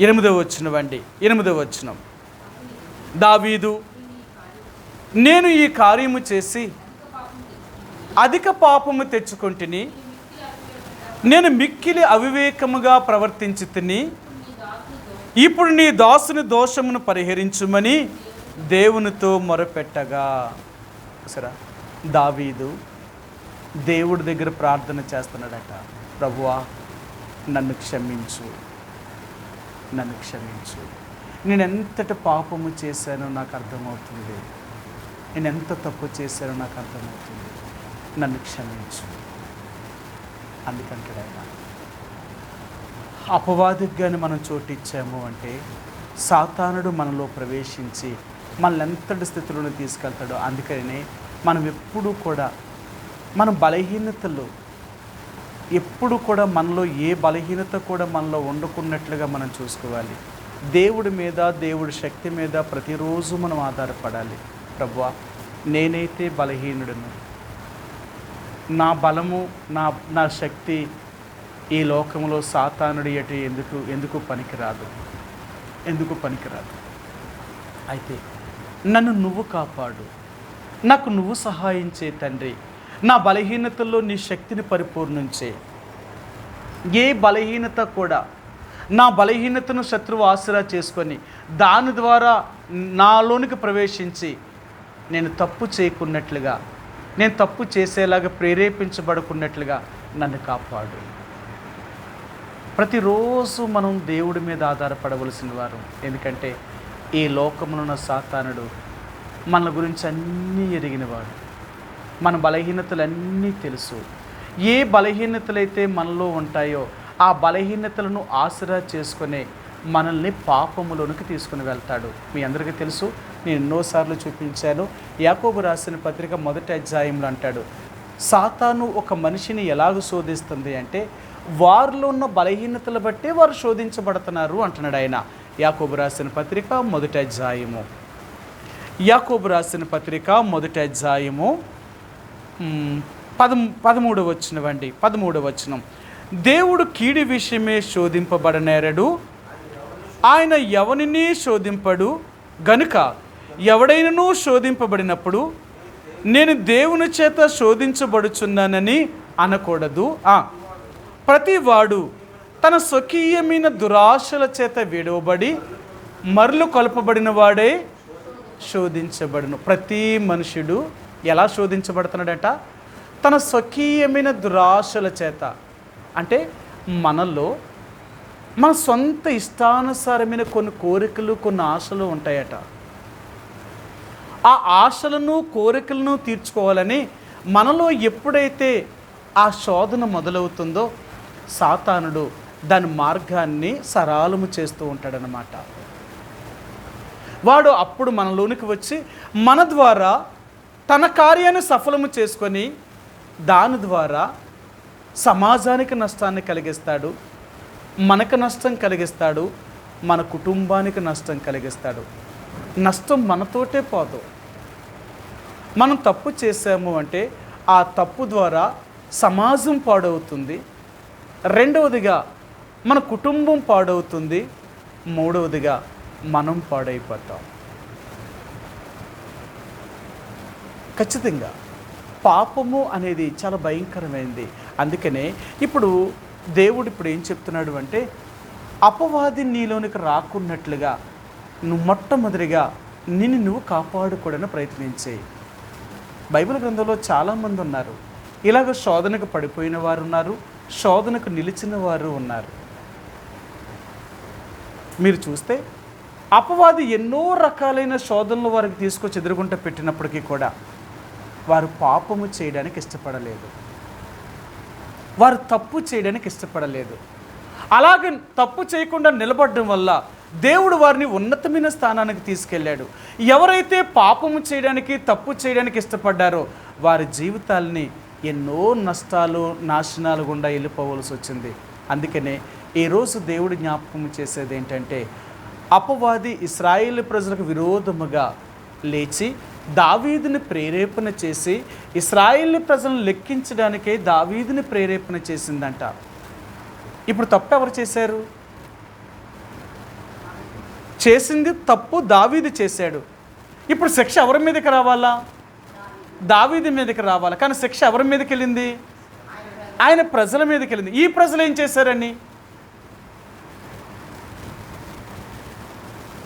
8వ వచనం. దావీదు, నేను ఈ కార్యము చేసి అధిక పాపము తెచ్చుకొంటిని, నేను మిక్కిలి అవివేకముగా ప్రవర్తించి తిని, ఇప్పుడు నీ దాసుని దోషమును పరిహరించుమని దేవునితో మొరపెట్టగా. సరే, దావీదు దేవుడి దగ్గర ప్రార్థన చేస్తున్నాడట, ప్రభువా నన్ను క్షమించు, నన్ను క్షమించు, నేను ఎంతటి పాపము చేశానో నాకు అర్థమవుతుంది, నేను ఎంత తప్పు చేశానో నాకు అర్థమవుతుంది, నన్ను క్షమించు. అందుకంటే ఆయన అపవాదికి కానీ మనం చోటు ఇచ్చాము అంటే సాతానుడు మనలో ప్రవేశించి మనల్ని ఎంతటి స్థితిలోనే తీసుకెళ్తాడో. అందుకనే మనం ఎప్పుడూ కూడా మన బలహీనతలు ఎప్పుడు కూడా మనలో ఏ బలహీనత కూడా మనలో వండుకున్నట్లుగా మనం చూసుకోవాలి. దేవుడి మీద, దేవుడి శక్తి మీద ప్రతిరోజు మనం ఆధారపడాలి. ప్రభువా, నేనైతే బలహీనుడను, నా బలము, నా శక్తి ఈ లోకంలో సాతానుడి ఎటు ఎందుకు పనికిరాదు. అయితే నన్ను నువ్వు కాపాడు, నాకు నువ్వు సహాయం చేయి తండ్రి, నా బలహీనతల్లో నీ శక్తిని పరిపూర్ణించే. ఏ బలహీనత కూడా నా బలహీనతను శత్రువు ఆసరా చేసుకొని దాని ద్వారా నాలోనికి ప్రవేశించి నేను తప్పు చేయకున్నట్లుగా, నేను తప్పు చేసేలాగా ప్రేరేపించబడుకున్నట్లుగా నన్ను కాపాడు. ప్రతిరోజు మనం దేవుడి మీద ఆధారపడవలసిన వారు. ఎందుకంటే ఈ లోకములో ఉన్న సాతానుడు మన గురించి అన్నీ ఎరిగినవాడు, మన బలహీనతలన్నీ తెలుసు. ఏ బలహీనతలైతే మనలో ఉంటాయో ఆ బలహీనతలను ఆసరా చేసుకునే మనల్ని పాపములోనికి తీసుకుని వెళ్తాడు. మీ అందరికీ తెలుసు, నేను ఎన్నోసార్లు చూపించాను. యాకోబు రాసిన పత్రిక 1వ అధ్యాయంలో అంటాడు, సాతాను ఒక మనిషిని ఎలాగ శోధిస్తుంది అంటే వారిలో ఉన్న బలహీనతలు బట్టే వారు శోధించబడుతున్నారు అంటున్నాడు ఆయన. యాకోబు రాసిన పత్రిక 1వ అధ్యాయము. యాకోబు రాసిన పత్రిక 1వ అధ్యాయము 13వ వచనం. దేవుడు కీడి విషయమే శోధింపబడనేరడు, ఆయన ఎవరిని శోధింపడు గనుక ఎవడైనను శోధింపబడినప్పుడు నేను దేవుని చేత శోధించబడుచున్నానని అనకూడదు. ప్రతివాడు తన స్వకీయమైన దురాశల చేత విడవబడి మరలు కొలపబడిన వాడే శోధించబడును. ప్రతి మనుషుడు ఎలా శోధించబడుతున్నాడట? తన స్వకీయమైన దురాశల చేత. అంటే మనలో మన సొంత ఇష్టానుసారమైన కొన్ని కోరికలు, కొన్ని ఆశలు ఉంటాయట. ఆ ఆశలను, కోరికలను తీర్చుకోవాలని మనలో ఎప్పుడైతే ఆ శోధన మొదలవుతుందో సాతానుడు దాని మార్గాన్ని సరళము చేస్తూ ఉంటాడనమాట. వాడు అప్పుడు మనలోనికి వచ్చి మన ద్వారా తన కార్యాన్ని సఫలము చేసుకొని దాని ద్వారా సమాజానికి నష్టాన్ని కలిగిస్తాడు, మనకు నష్టం కలిగిస్తాడు, మన కుటుంబానికి నష్టం కలిగిస్తాడు. నష్టం మనతోటే పోదు. మనం తప్పు చేసాము అంటే ఆ తప్పు ద్వారా సమాజం పాడవుతుంది, రెండవదిగా మన కుటుంబం పాడవుతుంది, మూడవదిగా మనం పాడైపోతాం. ఖచ్చితంగా పాపము అనేది చాలా భయంకరమైనది. అందుకనే ఇప్పుడు దేవుడు ఏం చెప్తున్నాడు అంటే అపవాది నీలోనికి రాకున్నట్లుగా నువ్వు మొట్టమొదటిగా నువ్వు కాపాడుకోవడానికి ప్రయత్నించేయి. బైబిల్ గ్రంథంలో చాలామంది ఉన్నారు, ఇలాగ శోధనకు పడిపోయిన వారు ఉన్నారు, శోధనకు నిలిచిన వారు ఉన్నారు. మీరు చూస్తే అపవాది ఎన్నో రకాలైన శోధనలు వారికి తీసుకొచ్చి ఎదురుగుంట పెట్టినప్పటికీ కూడా వారు పాపము చేయడానికి ఇష్టపడలేదు, వారు తప్పు చేయడానికి ఇష్టపడలేదు. అలాగే తప్పు చేయకుండా నిలబడడం వల్ల దేవుడు వారిని ఉన్నతమైన స్థానానికి తీసుకెళ్ళాడు. ఎవరైతే పాపము చేయడానికి తప్పు చేయడానికి ఇష్టపడ్డారో వారి జీవితాలని ఎన్నో నష్టాలు నాశనాలు గుండా వెళ్ళిపోవలసి వచ్చింది. అందుకనే ఈరోజు దేవుడు జ్ఞాపకం చేసేది ఏంటంటే, అపవాది ఇశ్రాయేలు ప్రజలకు విరోధముగా లేచి దావీదుని ప్రేరేపణ చేసి ఇశ్రాయేలు ప్రజలను లెక్కించడానికే దావీదుని ప్రేరేపణ చేసిందంట. ఇప్పుడు తప్పు ఎవరు చేశారు? చేసింది తప్పు దావీదు చేశాడు. ఇప్పుడు శిక్ష ఎవరి మీదకి రావాలా? దావీదు మీదకి రావాలా. కానీ శిక్ష ఎవరి మీదకి వెళ్ళింది? ఆయన ప్రజల మీదకి వెళ్ళింది. ఈ ప్రజలు ఏం చేశారని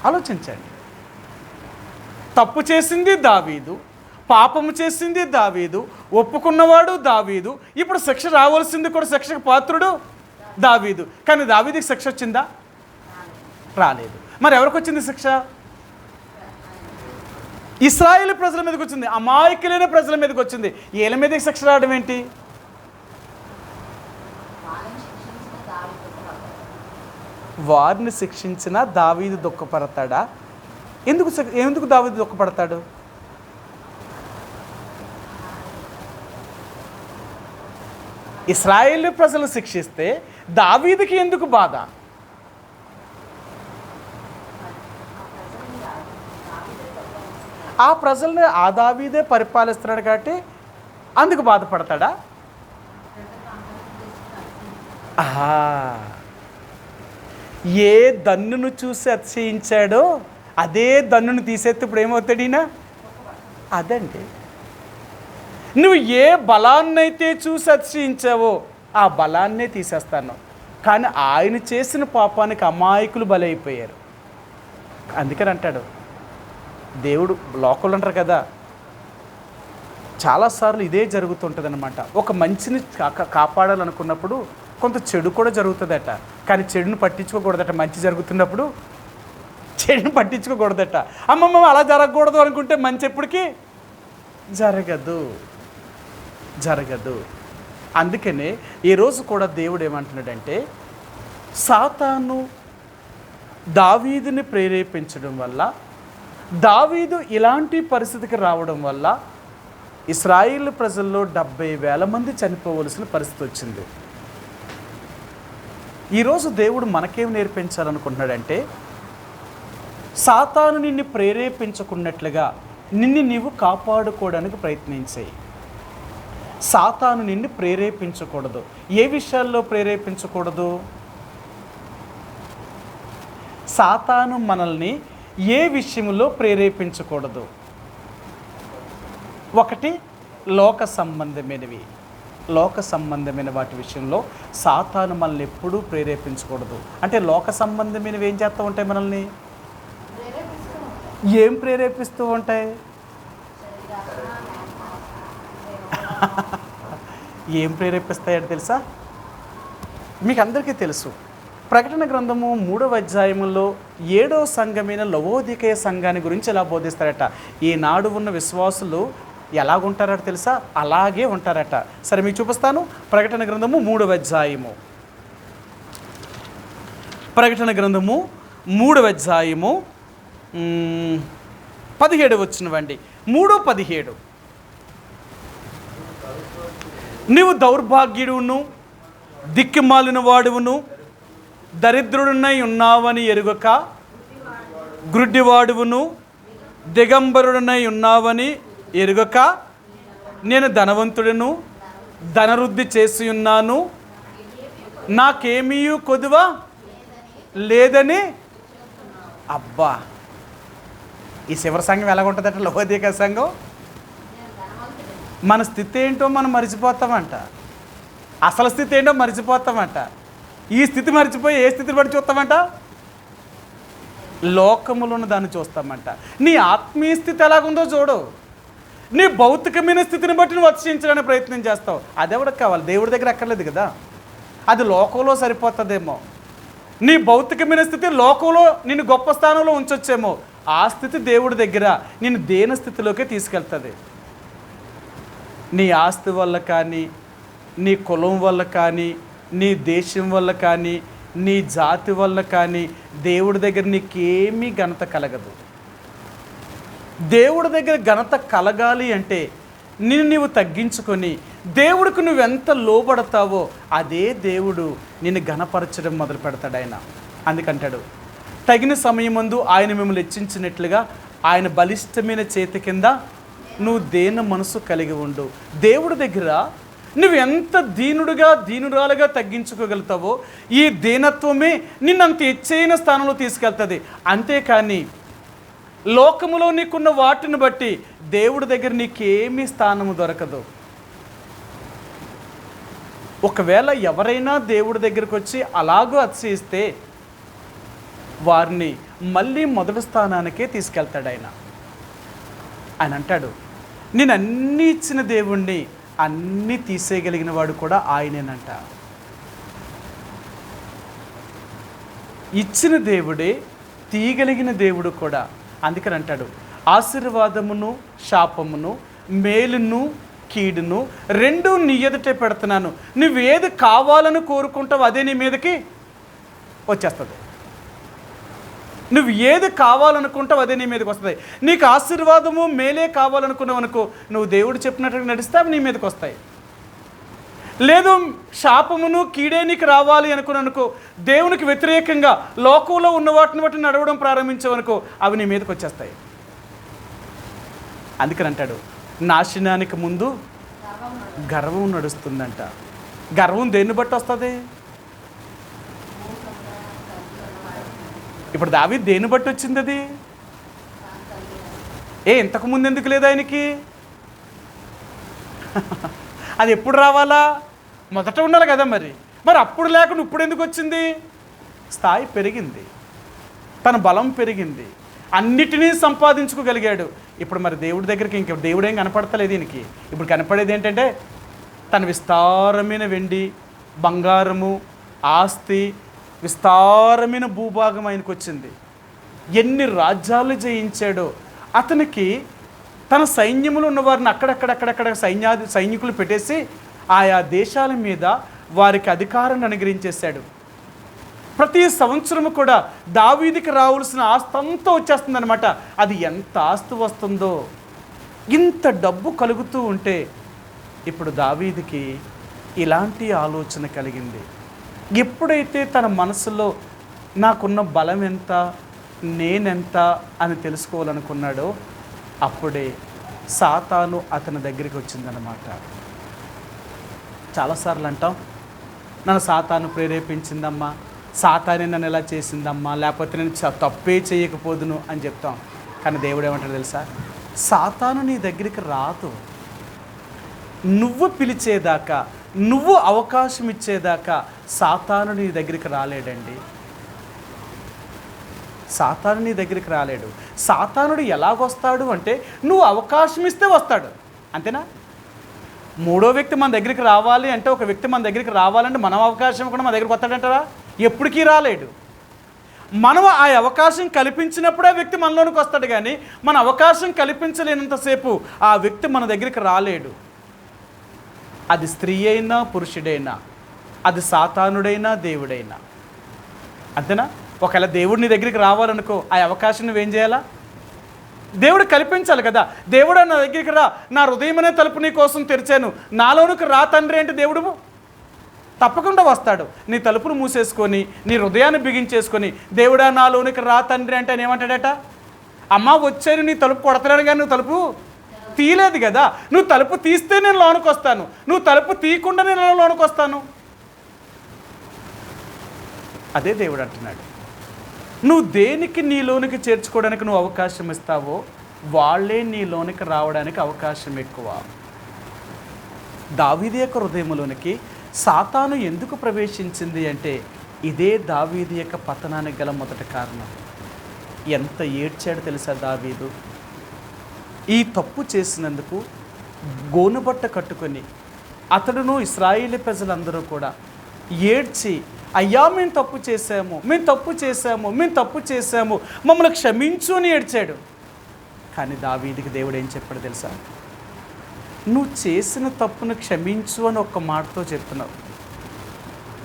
ఆలోచించండి. తప్పు చేసింది దావీదు, పాపము చేసింది దావీదు, ఒప్పుకున్నవాడు దావీదు. ఇప్పుడు శిక్ష రావాల్సింది కూడా, శిక్షకు పాత్రుడు దావీదు. కానీ దావీదుకి శిక్ష వచ్చిందా? రాలేదు. మరి ఎవరికి వచ్చింది శిక్ష? ఇశ్రాయేలు ప్రజల మీదకి వచ్చింది, అమాయకులైన ప్రజల మీదకి వచ్చింది. వీళ్ళ మీదకి శిక్ష రావడం ఏంటి? వారిని శిక్షించిన దావీదు దుఃఖపడతాడా? ఎందుకు దావీదు దుఃఖపడతాడు? ఇశ్రాయేలు ప్రజలు శిక్షిస్తే దావీదుకి ఎందుకు బాధ? ఆ ప్రజల్ని ఆ దావీదే పరిపాలిస్తున్నాడు కాబట్టి అందుకు బాధపడతాడా? ఏ దన్నును చూసి అతిశయించాడో అదే దన్నును తీసేస్తే ఇప్పుడు ఏమవుతాడు ఈయన? అదండి, నువ్వు ఏ బలాన్నైతే చూసి అతిశయించావో ఆ బలాన్నే తీసేస్తాను. కానీ ఆయన చేసిన పాపానికి అమాయకులు బలైపోయారు. అందుకని అంటాడు దేవుడు. లోకలు అంటారు కదా, చాలాసార్లు ఇదే జరుగుతుంటుంది అనమాట. ఒక మంచిని కాపాడాలనుకున్నప్పుడు కొంత చెడు కూడా జరుగుతుందట. కానీ చెడుని పట్టించుకోకూడదట. మంచి జరుగుతున్నప్పుడు చెడుని పట్టించుకోకూడదట. అమ్మమ్మ అలా జరగకూడదు అనుకుంటే మంచి ఎప్పటికీ జరగదు. అందుకనే ఈరోజు కూడా దేవుడు ఏమంటున్నాడంటే, సాతాను దావీదుని ప్రేరేపించడం వల్ల, దావీదు ఇలాంటి పరిస్థితికి రావడం వల్ల ఇశ్రాయేలు ప్రజల్లో 70,000 మంది చనిపోవలసిన పరిస్థితి వచ్చింది. ఈరోజు దేవుడు మనకేం నేర్పించాలనుకుంటున్నాడంటే, సాతాను నిన్ను ప్రేరేపించుకున్నట్లుగా నీవు కాపాడుకోవడానికి ప్రయత్నించేయి. సాతాను నిన్ను ప్రేరేపించకూడదు. ఏ విషయాల్లో ప్రేరేపించకూడదు? సాతాను మనల్ని ఏ విషయంలో ప్రేరేపించకూడదు? ఒకటి, లోక సంబంధమైన వాటి విషయంలో సాతాను మనల్ని ఎప్పుడూ ప్రేరేపించకూడదు. అంటే లోక సంబంధమైనవి ఏం చేస్తూ ఉంటాయి? మనల్ని ఏం ప్రేరేపిస్తూ ఉంటాయి? ఏం ప్రేరేపిస్తాయో తెలుసా? మీకు అందరికీ తెలుసు. ప్రకటన గ్రంథము 3వ అధ్యాయంలో 7వ సంఘమైన లవోదికయ సంఘాన్ని గురించి ఎలా బోధిస్తారట. ఈనాడు ఉన్న విశ్వాసులు ఎలాగుంటారట తెలుసా? అలాగే ఉంటారట. సరే మీకు చూపిస్తాను. ప్రకటన గ్రంథము 3వ అధ్యాయము, ప్రకటన గ్రంథము 3వ అధ్యాయము 17 వచ్చినవండి. 3:17. నీవు దౌర్భాగ్యుడును దిక్కుమాలిన వాడువును దరిద్రుడునై ఉన్నావని ఎరుగక, గ్రుడ్డివాడువును దిగంబరుడునై ఉన్నావని ఎరుగక, నేను ధనవంతుడును ధనవృద్ధి చేసి ఉన్నాను, నాకేమీ కొదువ లేదని. అబ్బా, ఈ శివర సంఘం ఎలాగుంటుందట? లవోదిక సంఘం. మన స్థితి ఏంటో మనం మర్చిపోతామంట. అసలు స్థితి ఏంటో మర్చిపోతామంట. ఈ స్థితి మర్చిపోయి ఏ స్థితిని బట్టి చూస్తామంట? లోకములో ఉన్న దాన్ని చూస్తామంట. నీ ఆత్మీయ స్థితి ఎలాగుందో చూడు. నీ భౌతికమైన స్థితిని బట్టి నువ్వు అతిశయించడానికి ప్రయత్నం చేస్తావు. అదెవడికి కావాలి? దేవుడి దగ్గర ఎక్కర్లేదు కదా. అది లోకంలో సరిపోతుందేమో. నీ భౌతికమైన స్థితి లోకంలో నిన్ను గొప్ప స్థానంలో ఉంచొచ్చేమో. ఆ స్థితి దేవుడి దగ్గర నిన్ను దేని స్థితిలోకి తీసుకెళ్తుంది. నీ ఆస్తి వల్ల కానీ, నీ కులం వల్ల కానీ, నీ దేశం వల్ల కానీ, నీ జాతి వల్ల కానీ దేవుడి దగ్గర నీకేమీ ఘనత కలగదు. దేవుడి దగ్గర ఘనత కలగాలి అంటే నీవు తగ్గించుకొని దేవుడికి నువ్వెంత లోబడతావో అదే దేవుడు నిన్ను ఘనపరచడం మొదలు పెడతాడు. ఆయన అందుకంటాడు, తగిన సమయమందు ఆయన మిమ్మల్ని హెచ్చించినట్లుగా ఆయన బలిష్టమైన చేతి కింద నువ్వు దేన మనసు కలిగి ఉండు. దేవుడి దగ్గర నువ్వు ఎంత దీనురాలుగా తగ్గించుకోగలుగుతావో ఈ దీనత్వమే నిన్నంత హెచ్చైన స్థానంలో తీసుకెళ్తుంది. అంతేకాని లోకములో నీకున్న వాటిని బట్టి దేవుడి దగ్గర నీకేమీ స్థానము దొరకదు. ఒకవేళ ఎవరైనా దేవుడి దగ్గరికి వచ్చి అలాగూ అతిశయిస్తే వారిని మళ్ళీ మొదటి స్థానానికే తీసుకెళ్తాడు ఆయన. ఆయన అంటాడు, నేను అన్నీ ఇచ్చిన దేవుణ్ణి అన్నీ తీసేయగలిగిన వాడు కూడా ఆయనేనంట. ఇచ్చిన దేవుడే తీయగలిగిన దేవుడు కూడా. అందుకని అంటాడు, ఆశీర్వాదమును శాపమును మేలును కీడును రెండూ నీ ఎదుటే పెడుతున్నాను. నువ్వేది కావాలని కోరుకుంటావు అదే నీ మీదకి వచ్చేస్తుంది. నువ్వు ఏది కావాలనుకుంటావు అదే నీ మీదకి వస్తుంది. నీకు ఆశీర్వాదము మేలే కావాలనుకున్నావు అనుకో, నువ్వు దేవుడు చెప్పినట్టుగా నడిస్తే అవి నీ మీదకి వస్తాయి. లేదు శాపమును కీడే నీకు రావాలి అనుకో, దేవునికి వ్యతిరేకంగా లోకంలో ఉన్న వాటిని బట్టి నడవడం ప్రారంభించావనుకో అవి నీ మీదకి వచ్చేస్తాయి. అందుకని అంటాడు, నాశనానికి ముందు గర్వం నడుస్తుందంట. గర్వం దేన్ని బట్టి వస్తుంది? ఇప్పుడు దావీదు దేన్ని బట్టి వచ్చింది అది? ఇంతకుముందు ఎందుకు లేదు ఆయనకి? అది ఎప్పుడు రావాలా? మొదట ఉండాలి కదా. మరి అప్పుడు లేకుండా ఇప్పుడు ఎందుకు వచ్చింది? స్థాయి పెరిగింది, తన బలం పెరిగింది, అన్నిటినీ సంపాదించుకోగలిగాడు. ఇప్పుడు మరి దేవుడి దగ్గరికి ఇంక దేవుడేం కనపడతలేదు ఈయనకి. ఇప్పుడు కనపడేది ఏంటంటే తన విస్తారమైన వెండి బంగారము ఆస్తి విస్తారమైన భూభాగం ఆయనకు వచ్చింది. ఎన్ని రాజ్యాలు జయించాడో. అతనికి తన సైన్యములు ఉన్నవారిని అక్కడక్కడక్కడక్కడ సైనికులు పెట్టేసి ఆయా దేశాల మీద వారికి అధికారాన్ని అనుగ్రహించేశాడు. ప్రతి సంవత్సరము కూడా దావీదుకి రావాల్సిన ఆస్తి అంతా వచ్చేస్తుందన్నమాట. అది ఎంత ఆస్తి వస్తుందో, ఇంత డబ్బు కలుగుతూ ఉంటే ఇప్పుడు దావీదుకి ఇలాంటి ఆలోచన కలిగింది. ఎప్పుడైతే తన మనసులో నాకున్న బలం ఎంత, నేనెంత అని తెలుసుకోవాలనుకున్నాడో అప్పుడే సాతాను అతని దగ్గరికి వచ్చిందనమాట. చాలాసార్లు అంటాం, నన్ను సాతాను ప్రేరేపించిందమ్మా, సాతానే నన్ను ఎలా చేసిందమ్మా, లేకపోతే నేను తప్పే చేయకపోదును అని చెప్తాం. కానీ దేవుడు ఏమంటాడు తెలుసా? సాతాను నీ దగ్గరికి రాదు. నువ్వు పిలిచేదాకా, నువ్వు అవకాశం ఇచ్చేదాకా సాతాను నీ దగ్గరికి రాలేడండి. సాతాను నీ దగ్గరికి రాలేడు. సాతానుడు ఎలాగొస్తాడు అంటే నువ్వు అవకాశం ఇస్తే వస్తాడు, అంతేనా? మూడో వ్యక్తి మన దగ్గరికి రావాలి అంటే, ఒక వ్యక్తి మన దగ్గరికి రావాలంటే మనం అవకాశం కూడా మన దగ్గరికి వస్తాడంటారా? ఎప్పటికీ రాలేడు. మనం ఆ అవకాశం కల్పించినప్పుడే వ్యక్తి మనలోనికి వస్తాడు. కానీ మన అవకాశం కల్పించలేనంతసేపు ఆ వ్యక్తి మన దగ్గరికి రాలేడు. అది స్త్రీ అయినా పురుషుడైనా, అది సాతానుడైనా దేవుడైనా, అంతేనా? ఒకవేళ దేవుడిని దగ్గరికి రావాలనుకో, ఆ అవకాశం నువ్వేం చేయాలా? దేవుడు కల్పించాలి కదా. దేవుడు నా దగ్గరికి రా, నా హృదయమనే తలుపు నీ కోసం తెరిచాను, నాలోనికి రా తండ్రి అంటే దేవుడు తప్పకుండా వస్తాడు. నీ తలుపును మూసేసుకొని నీ హృదయాన్ని బిగించేసుకొని దేవుడా నాలోనికి రా తండ్రి అంటే ఏమంటాడట? అమ్మ వచ్చాను, నీ తలుపు కొడతాను కానీ నువ్వు తలుపు తీయలేదు కదా. నువ్వు తలుపు తీస్తే నేను లోనికి వస్తాను, నువ్వు తలుపు తీయకుండా నేను లోనికి వస్తాను. అదే దేవుడు అంటున్నాడు. నువ్వు దేనికి నీలోనికి చేర్చుకోవడానికి నువ్వు అవకాశం ఇస్తావో వాళ్ళే నీలోనికి రావడానికి అవకాశం ఎక్కువ. దావీదు యొక్క హృదయంలోనికి సాతాను ఎందుకు ప్రవేశించింది అంటే ఇదే దావీదు యొక్క పతనానికి గల మొదటి కారణం. ఎంత ఏడ్చాడు తెలుసా దావీదు. ఈ తప్పు చేసినందుకు గోనుబట్ట కట్టుకొని అతడును ఇశ్రాయేలు ప్రజలందరూ కూడా ఏడ్చి, అయ్యా మేము తప్పు చేశాము, మేము తప్పు చేశాము, మేము తప్పు చేశాము, మమ్మల్ని క్షమించు అని ఏడ్చాడు. కానీ దావీదుకి దేవుడు ఏం చెప్పాడు తెలుసా? నువ్వు చేసిన తప్పును క్షమించు అని ఒక్క మాటతో చెప్తున్నావు.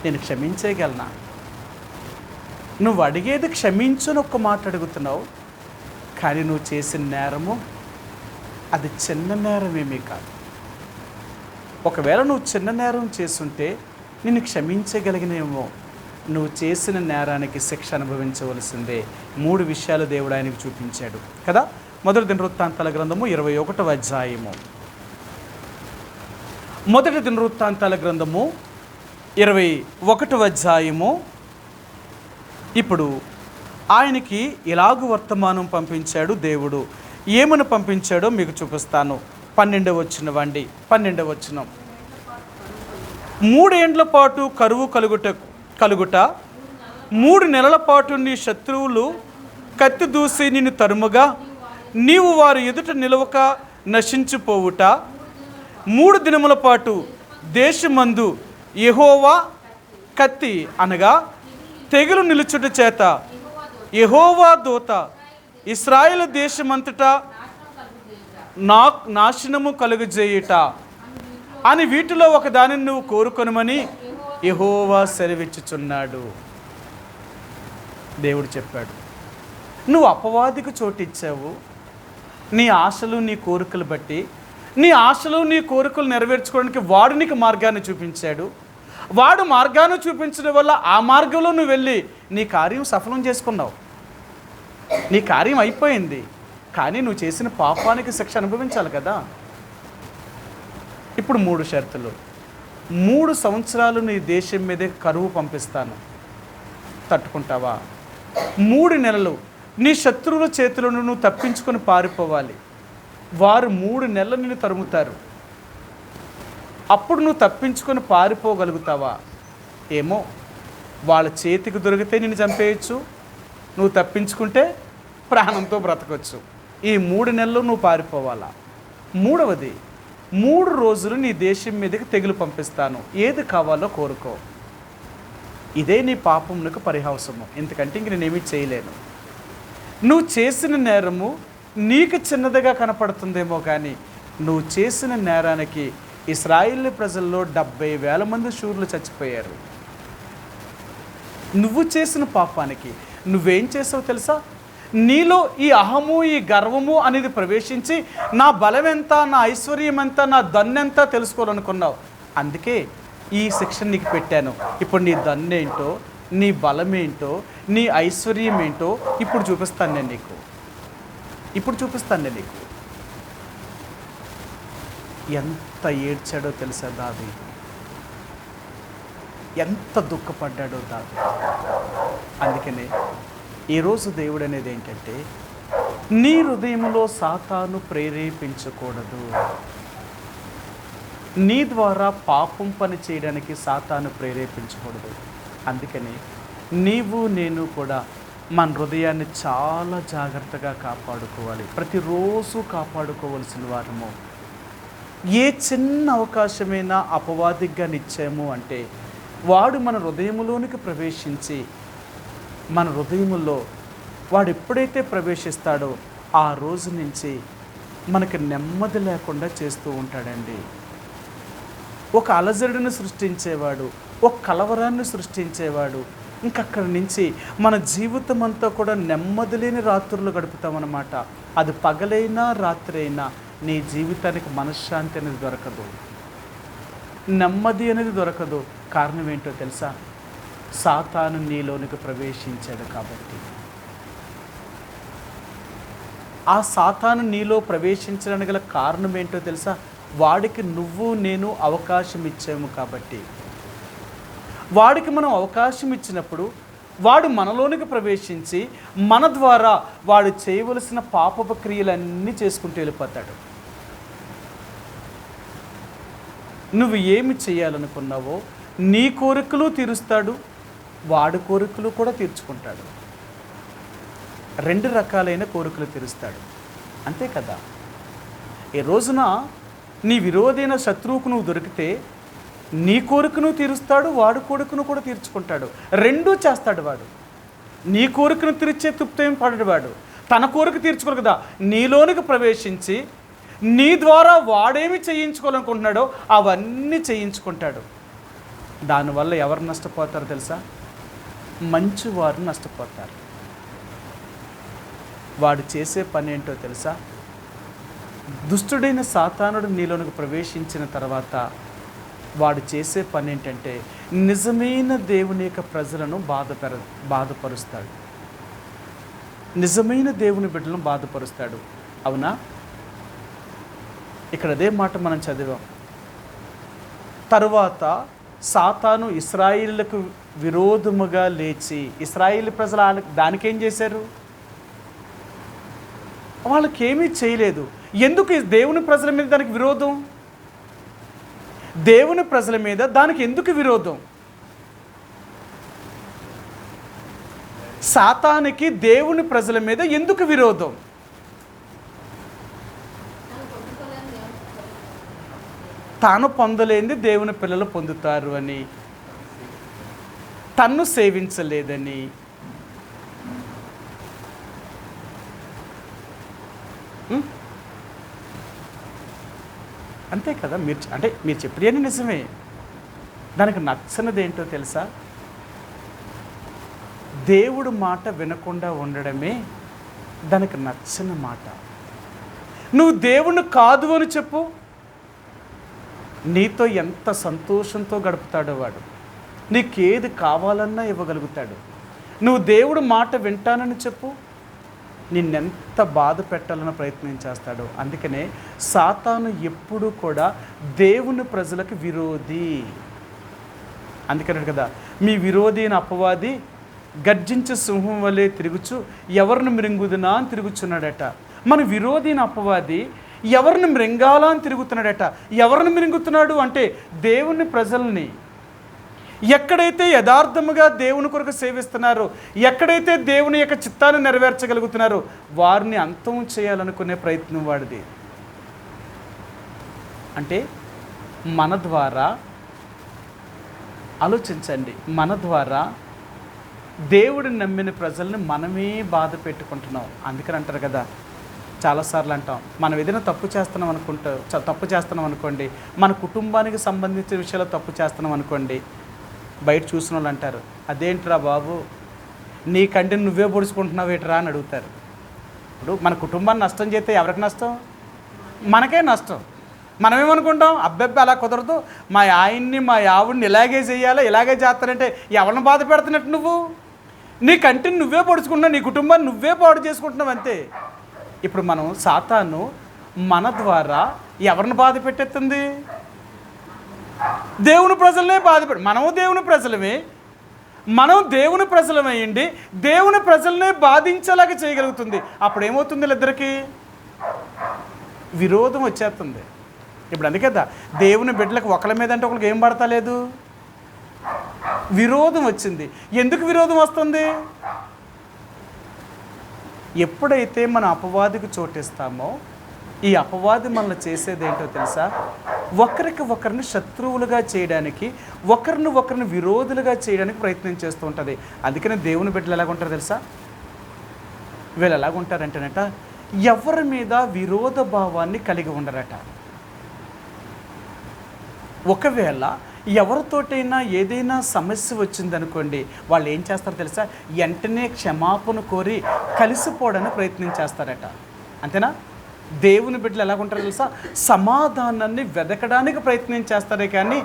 నేను క్షమించేయగలనా? నువ్వు అడిగేది క్షమించు అని ఒక్క మాట అడుగుతున్నావు, కానీ నువ్వు చేసిన నేరము అది చిన్న నేరమేమీ కాదు. ఒకవేళ నువ్వు చిన్న నేరం చేసుంటే నిన్ను క్షమించగలిగినేమో, నువ్వు చేసిన నేరానికి శిక్ష అనుభవించవలసిందే. 3 విషయాలు దేవుడు ఆయనకు చూపించాడు కదా. మొదటి దినవృత్తాంతాల గ్రంథము 21వ అధ్యాయము. మొదటి దినవృత్తాంతాల గ్రంథము 21వ అధ్యాయము. ఇప్పుడు ఆయనకి ఎలాగూ వర్తమానం పంపించాడు దేవుడు. ఏమని పంపించాడో మీకు చూపిస్తాను. 12వ వచనం. 12వ వచనం. 3 ఏండ్ల పాటు కరువు కలుగుట 3 నెలల పాటు నీ శత్రువులు కత్తి దూసి నిన్ను తరుముగా నీవు వారి ఎదుట నిలవక నశించిపోవుట 3 దినముల పాటు దేశమందు యెహోవా కత్తి అనగా తెగులు నిలుచుట చేత యెహోవా దూత ఇశ్రాయేలు దేశమంతటా నాశనము కలుగజేయుట అని వీటిలో ఒక దానిని నువ్వు కోరుకొనమని యెహోవా సెలవిచ్చుచున్నాడు. దేవుడు చెప్పాడు, నువ్వు అపవాదికి చోటిచ్చావు. నీ ఆశలు నీ కోరికలు బట్టి, నీ ఆశలు నీ కోరికలు నెరవేర్చుకోవడానికి వాడు నీకు మార్గాన్ని చూపించాడు. వాడు మార్గాన్ని చూపించడం వల్ల ఆ మార్గంలో నువ్వు వెళ్ళి నీ కార్యం సఫలం చేసుకున్నావు. నీ కార్యం అయిపోయింది, కానీ నువ్వు చేసిన పాపానికి శిక్ష అనుభవించాలి కదా. ఇప్పుడు 3 షరతులు. 3 సంవత్సరాలు నీ దేశం మీదే కరువు పంపిస్తాను, తట్టుకుంటావా? 3 నెలలు నీ శత్రువుల చేతులను నువ్వు తప్పించుకొని పారిపోవాలి. వారు 3 నెలలు నిన్ను తరుముతారు. అప్పుడు నువ్వు తప్పించుకొని పారిపోగలుగుతావా? ఏమో, వాళ్ళ చేతికి దొరికితే నిన్ను చంపేయచ్చు, నువ్వు తప్పించుకుంటే ప్రాణంతో బ్రతకొచ్చు. ఈ 3 నెలలు నువ్వు పారిపోవాలా. 3వది, 3 రోజులు నీ దేశం మీదకి తెగులు పంపిస్తాను, ఏది కావాలో కోరుకో. ఇదే నీ పాపములకు పరిహాసము, ఎందుకంటే ఇంక నేనేమీ చేయలేను. నువ్వు చేసిన నేరము నీకు చిన్నదిగా కనపడుతుందేమో, కానీ నువ్వు చేసిన నేరానికి ఇశ్రాయేలు ప్రజల్లో 70,000 మంది శూరులు చచ్చిపోయారు. నువ్వు చేసిన పాపానికి నువ్వేం చేసావు తెలుసా? నీలో ఈ అహము, ఈ గర్వము అనేది ప్రవేశించి నా బలం ఎంత, నా ఐశ్వర్యం ఎంత, నా దన్నెంత తెలుసుకోవాలనుకున్నావు. అందుకే ఈ శిక్ష నీకు పెట్టాను. ఇప్పుడు నీ దన్నేంటో, నీ బలమేంటో, నీ ఐశ్వర్యం ఏంటో ఇప్పుడు చూపిస్తాను నేను నీకు. ఎంత ఏడ్చాడో తెలుసా దావీదు, ఎంత దుఃఖపడ్డాడో దావీదు. అందుకనే ఈరోజు దేవుడు అనేది ఏంటంటే, నీ హృదయంలో సాతాను ప్రేరేపించకూడదు. నీ ద్వారా పాపం పని చేయడానికి సాతాను ప్రేరేపించకూడదు. అందుకని నీవు నేను కూడా మన హృదయాన్ని చాలా జాగ్రత్తగా కాపాడుకోవాలి. ప్రతిరోజు కాపాడుకోవాల్సిన వారము. ఏ చిన్న అవకాశమైనా అపవాదిగా నిచ్చాము అంటే వాడు మన హృదయంలోనికి ప్రవేశించి, మన హృదయములో వాడు ఎప్పుడైతే ప్రవేశిస్తాడో ఆ రోజు నుంచి మనకి నెమ్మది లేకుండా చేస్తూ ఉంటాడండి. ఒక అలజడిని సృష్టించేవాడు, ఒక కలవరాన్ని సృష్టించేవాడు. ఇంకక్కడి నుంచి మన జీవితం అంతా కూడా నెమ్మది లేని రాత్రులు గడుపుతామన్నమాట. అది పగలైనా రాత్రి అయినా నీ జీవితానికి మనశ్శాంతి అనేది దొరకదు, నెమ్మది అనేది దొరకదు. కారణం ఏంటో తెలుసా? సాతాను నీలోనికి ప్రవేశించాడు కాబట్టి. ఆ సాతాను నీలో ప్రవేశించడానికి గల కారణం ఏంటో తెలుసా? వాడికి నువ్వు నేను అవకాశం ఇచ్చాము కాబట్టి. వాడికి మనం అవకాశం ఇచ్చినప్పుడు వాడు మనలోనికి ప్రవేశించి మన ద్వారా వాడు చేయవలసిన పాపపు క్రియలన్నీ చేసుకుంటూ వెళ్ళిపోతాడు. నువ్వు ఏమి చేయాలనుకున్నావో, నీ కోరికలు తీరుస్తాడు, వాడి కోరికలు కూడా తీర్చుకుంటాడు. 2 రకాలైన కోరికలు తీరుస్తాడు. అంతే కదా. ఈ రోజున నీ విరోధైన శత్రువుకు నువ్వు దొరికితే నీ కోరికను తీరుస్తాడు, వాడి కోరికను కూడా తీర్చుకుంటాడు. 2 చేస్తాడు వాడు. నీ కోరికను తీర్చే తృప్తి పడడు వాడు. తన కోరిక తీర్చుకోరు కదా, నీలోనికి ప్రవేశించి నీ ద్వారా వాడేమి చేయించుకోవాలనుకుంటున్నాడో అవన్నీ చేయించుకుంటాడు. దానివల్ల ఎవరు నష్టపోతారో తెలుసా? మంచివారు నష్టపోతారు. వాడు చేసే పని ఏంటో తెలుసా? దుష్టుడైన సాతానుడు నీలోనికి ప్రవేశించిన తర్వాత వాడు చేసే పని ఏంటంటే నిజమైన దేవుని యొక్క ప్రజలను బాధపరుస్తాడు. నిజమైన దేవుని బిడ్డలను బాధపరుస్తాడు. అవునా? ఇక్కడ అదే మాట మనం చదివాం. తరువాత సాతాను ఇశ్రాయేలులకు విరోధముగా లేచి, ఇశ్రాయేలు ప్రజలు దానికేం చేశారు? వాళ్ళకేమీ చేయలేదు. ఎందుకు దేవుని ప్రజల మీద దానికి విరోధం? దేవుని ప్రజల మీద దానికి ఎందుకు విరోధం? సాతానికి దేవుని ప్రజల మీద ఎందుకు విరోధం? తాను పొందలేనిది దేవుని పిల్లలు పొందుతారు అని, తన్ను సేవించలేదని. అంతే కదా. మీరు చెప్పేది నిజమే. దానికి నచ్చనిది ఏంటో తెలుసా? దేవుడు మాట వినకుండా ఉండడమే దానికి నచ్చని మాట. నువ్వు దేవుణ్ణి కాదు అని చెప్పు, నీతో ఎంత సంతోషంతో గడుపుతాడో వాడు. నీకేది కావాలన్నా ఇవ్వగలుగుతాడు. నువ్వు దేవుడు మాట వింటానని చెప్పు, నిన్నెంత బాధ పెట్టాలని ప్రయత్నం చేస్తాడు. అందుకనే సాతాను ఎప్పుడూ కూడా దేవుని ప్రజలకు విరోధి. అందుకనే కదా, మీ విరోధి అయిన అపవాది గర్జించే సింహం వలె తిరుగుచు ఎవరిని మృంగుదునా అని తిరుగుచున్నాడట. మన విరోధి అయిన అపవాది ఎవరిని మృంగాలా అని తిరుగుతున్నాడట. ఎవరిని మృంగుతున్నాడు అంటే దేవుని ప్రజల్ని. ఎక్కడైతే యథార్థముగా దేవుని కొరకు సేవిస్తున్నారో, ఎక్కడైతే దేవుని యొక్క చిత్తాన్ని నెరవేర్చగలుగుతున్నారో వారిని అంతం చేయాలనుకునే ప్రయత్నం వాడిది. అంటే మన ద్వారా ఆలోచించండి, మన ద్వారా దేవుడిని నమ్మిన ప్రజల్ని మనమే బాధ పెట్టుకుంటున్నాం. అందుకని అంటారు కదా, చాలాసార్లు అంటాం, మనం ఏదైనా తప్పు చేస్తున్నాం అనుకోండి, మన కుటుంబానికి సంబంధించిన విషయాలు తప్పు చేస్తున్నాం అనుకోండి, బయట చూసిన వాళ్ళు అంటారు, అదేంట్రా బాబు నీ కంటిని నువ్వే పొడుచుకుంటున్నావు ఏట్రా అని అడుగుతారు. ఇప్పుడు మన కుటుంబాన్ని నష్టం చేస్తే ఎవరికి నష్టం? మనకే నష్టం. మనమేమనుకుంటాం, అబ్బెబ్బే అలా కుదరదు, మా ఆయన్ని మా ఆవిడ్ని ఇలాగే చేయాలి, ఇలాగే చేస్తానంటే ఎవరిని బాధ పెడుతున్నట్టు? నువ్వు నీ కంటిని నువ్వే పొడుచుకుంటున్నావు, నీ కుటుంబాన్ని నువ్వే పాడు చేసుకుంటున్నావు అంతే. ఇప్పుడు మనం సాతాను మన ద్వారా ఎవరిని బాధ పెట్టేస్తుంది? దేవుని ప్రజలనే బాధపెట్టి, మనము దేవుని ప్రజలమయ్యండి దేవుని ప్రజలనే బాధించేలాగా చేయగలుగుతుంది. అప్పుడు ఏమవుతుంది? వీళ్ళిద్దరికీ విరోధం వచ్చేస్తుంది. ఇప్పుడు అందుకే కదా దేవుని బిడ్డలకు ఒకళ్ళ మీద అంటే ఒకరికి ఏం పడతా లేదు, విరోధం వచ్చింది. ఎందుకు విరోధం వస్తుంది? ఎప్పుడైతే మన అపవాదికి చోటిస్తామో, ఈ అపవాది మనల్ని చేసేది ఏంటో తెలుసా? ఒకరిని శత్రువులుగా చేయడానికి, ఒకరిని విరోధులుగా చేయడానికి ప్రయత్నం చేస్తూ ఉంటుంది. అందుకనే దేవుని బిడ్డలు ఎలాగుంటారు తెలుసా? వీళ్ళు ఎలాగుంటారంటేనట, ఎవరి మీద విరోధ భావాన్ని కలిగి ఉండరట. ఒకవేళ ఎవరితోటైనా ఏదైనా సమస్య వచ్చిందనుకోండి, వాళ్ళు ఏం చేస్తారో తెలుసా? వెంటనే క్షమాపణ కోరి కలిసిపోవడానికి ప్రయత్నం చేస్తారట. అంతేనా? దేవుని బిడ్డలు ఎలాగుంటారో తెలుసా? సమాధానాన్ని వెదకడానికి ప్రయత్నం చేస్తారే కానీ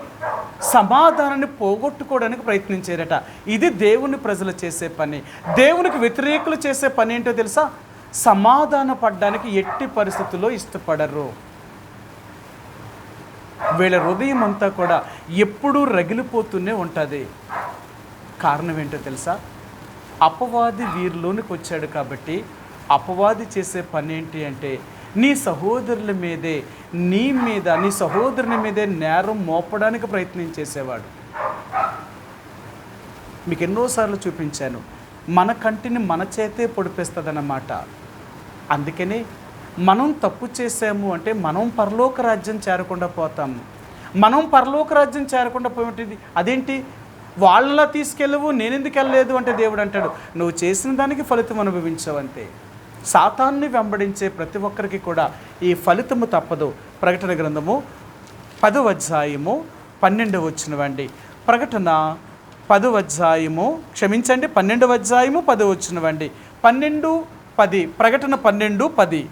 సమాధానాన్ని పోగొట్టుకోవడానికి ప్రయత్నించారట. ఇది దేవుని ప్రజలు చేసే పని. దేవునికి వ్యతిరేకులు చేసే పని ఏంటో తెలుసా? సమాధాన పడడానికి ఎట్టి పరిస్థితుల్లో ఇష్టపడరు. వీళ్ళ హృదయం అంతా కూడా ఎప్పుడూ రగిలిపోతూనే ఉంటుంది. కారణం ఏంటో తెలుసా? అపవాది వీరిలోనికి వచ్చాడు కాబట్టి అపవాది చేసే పని ఏంటి అంటే, నీ సహోదరుల మీదే, నీ సహోదరుని మీదే నేరం మోపడానికి ప్రయత్నం చేసేవాడు. మీకు ఎన్నోసార్లు చూపించాను. మన కంటిని మన చేతే పొడిపేస్తుందన్నమాట. అందుకని మనం తప్పు చేసాము అంటే మనం పరలోక రాజ్యం చేరకుండా పోతాము. మనం పరలోక రాజ్యం చేరకుండా పోయేది అదేంటి, వాళ్ళలా తీసుకెళ్ళవు నేను ఎందుకు వెళ్ళలేదు అంటే దేవుడు అంటాడు, నువ్వు చేసిన దానికి ఫలితం అనుభవించవు అంతే. సాతాన్ని వెంబడించే ప్రతి ఒక్కరికి కూడా ఈ ఫలితము తప్పదు. ప్రకటన గ్రంథము 10వ అధ్యాయము 12వ వచనమండి. ప్రకటన 10వ అధ్యాయము 12వ అధ్యాయము 10వ వచనమండి. 12:10 ప్రకటన 12:10.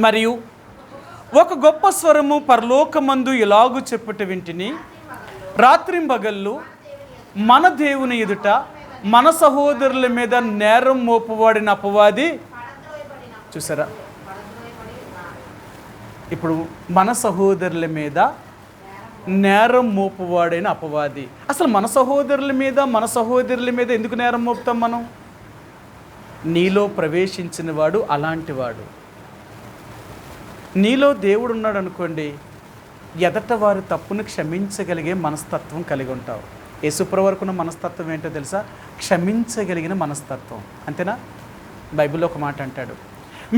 మరియు ఒక గొప్ప స్వరము పరలోకమందు ఇలాగు చెప్పుట వింటిని, రాత్రింబగళ్ళు మన దేవుని ఎదుట మన సహోదరుల మీద నేరం మోపువాడిన అపవాది. చూసారా, ఇప్పుడు మన సహోదరుల మీద నేరం మోపువాడైన అపవాది. అసలు మన సహోదరుల మీద ఎందుకు నేరం మోపుతాం మనం? నీలో ప్రవేశించిన వాడు అలాంటి వాడు. నీలో దేవుడు ఉన్నాడు అనుకోండి, ఎదట వారి తప్పును క్షమించగలిగే మనస్తత్వం కలిగి ఉంటావు. యేసుప్రభు వరకు ఉన్న మనస్తత్వం ఏంటో తెలుసా? క్షమించగలిగిన మనస్తత్వం. అంతేనా? బైబిల్లో ఒక మాట అంటాడు,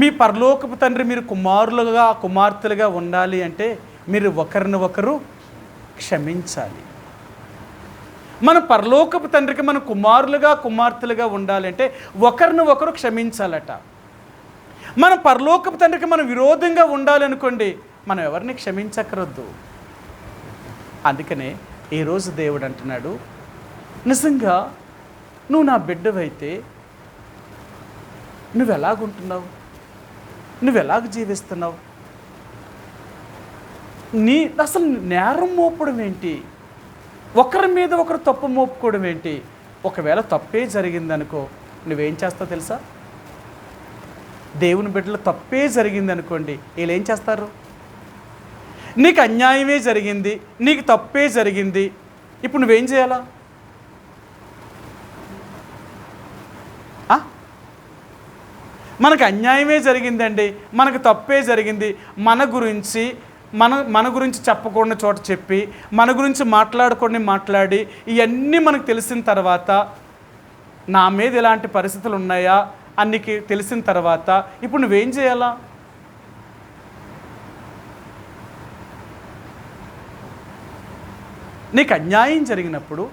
మీ పరలోకపు తండ్రి మీరు కుమారులుగా కుమార్తెలుగా ఉండాలి అంటే మీరు ఒకరిని ఒకరు క్షమించాలి. మన పరలోకపు తండ్రికి మన కుమారులుగా కుమార్తెలుగా ఉండాలి అంటే ఒకరిని ఒకరు క్షమించాలట. మన పరలోకపు తండ్రికి మనం విరోధంగా ఉండాలి అనుకోండి, మనం ఎవరిని క్షమించకరొద్దు. అందుకనే ఈరోజు దేవుడు అంటున్నాడు, నిజంగా నువ్వు నా బిడ్డవైతే నువ్వు ఎలాగుంటున్నావు, నువ్వు ఎలాగ జీవిస్తున్నావు, అసలు నేరం మోపడం ఏంటి, ఒకరి మీద ఒకరు తప్పు మోపుకోవడం ఏంటి? ఒకవేళ తప్పే జరిగిందనుకో, నువ్వేం చేస్తావు తెలుసా? దేవుని బిడ్డలు తప్పే జరిగింది అనుకోండి, వీళ్ళు ఏం చేస్తారు? నీకు అన్యాయమే జరిగింది, నీకు తప్పే జరిగింది, ఇప్పుడు నువ్వేం చేయాలా? మనకు అన్యాయమే జరిగిందండి, మనకు తప్పే జరిగింది, మన గురించి చెప్పకుండా చోట చెప్పి, మన గురించి మాట్లాడి ఇవన్నీ మనకు తెలిసిన తర్వాత, నా మీద ఇలాంటి పరిస్థితులు ఉన్నాయా అన్నికి తెలిసిన తర్వాత ఇప్పుడు నువ్వేం చేయాలా? నీకు అన్యాయం జరిగినప్పుడు,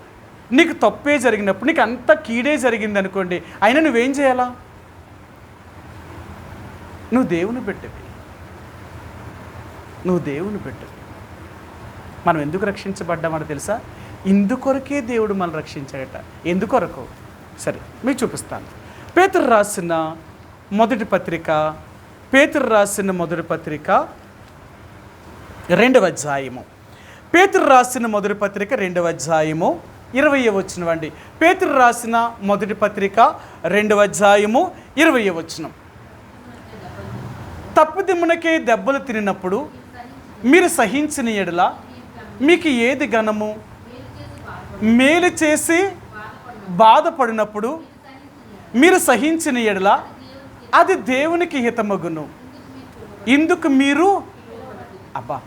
నీకు తప్పే జరిగినప్పుడు, నీకు అంత కీడే జరిగింది అనుకోండి, అయినా నువ్వేం చేయాలా? నువ్వు దేవుని బిడ్డవి. మనం ఎందుకు రక్షించబడ్డామని తెలుసా? ఇందుకొరకే దేవుడు మనం రక్షించాడట. ఎందుకొరకు? సరే మీకు చూపిస్తాను. పేతురు రాసిన మొదటి పత్రిక 2వ అధ్యాయము. పేతురు రాసిన మొదటి పత్రిక 2వ అధ్యాయము 20వ వచనం అండి. పేతురు రాసిన మొదటి పత్రిక 2వ అధ్యాయము 20వ వచనం. తప్పుదిమ్మునకే దెబ్బలు తినినప్పుడు మీరు సహించిన ఎడల మీకు ఏది ఘనము? మేలు చేసి బాధపడినప్పుడు మీరు సహించిన ఎడల అది దేవునికి హితమగును. ఇందుకు మీరు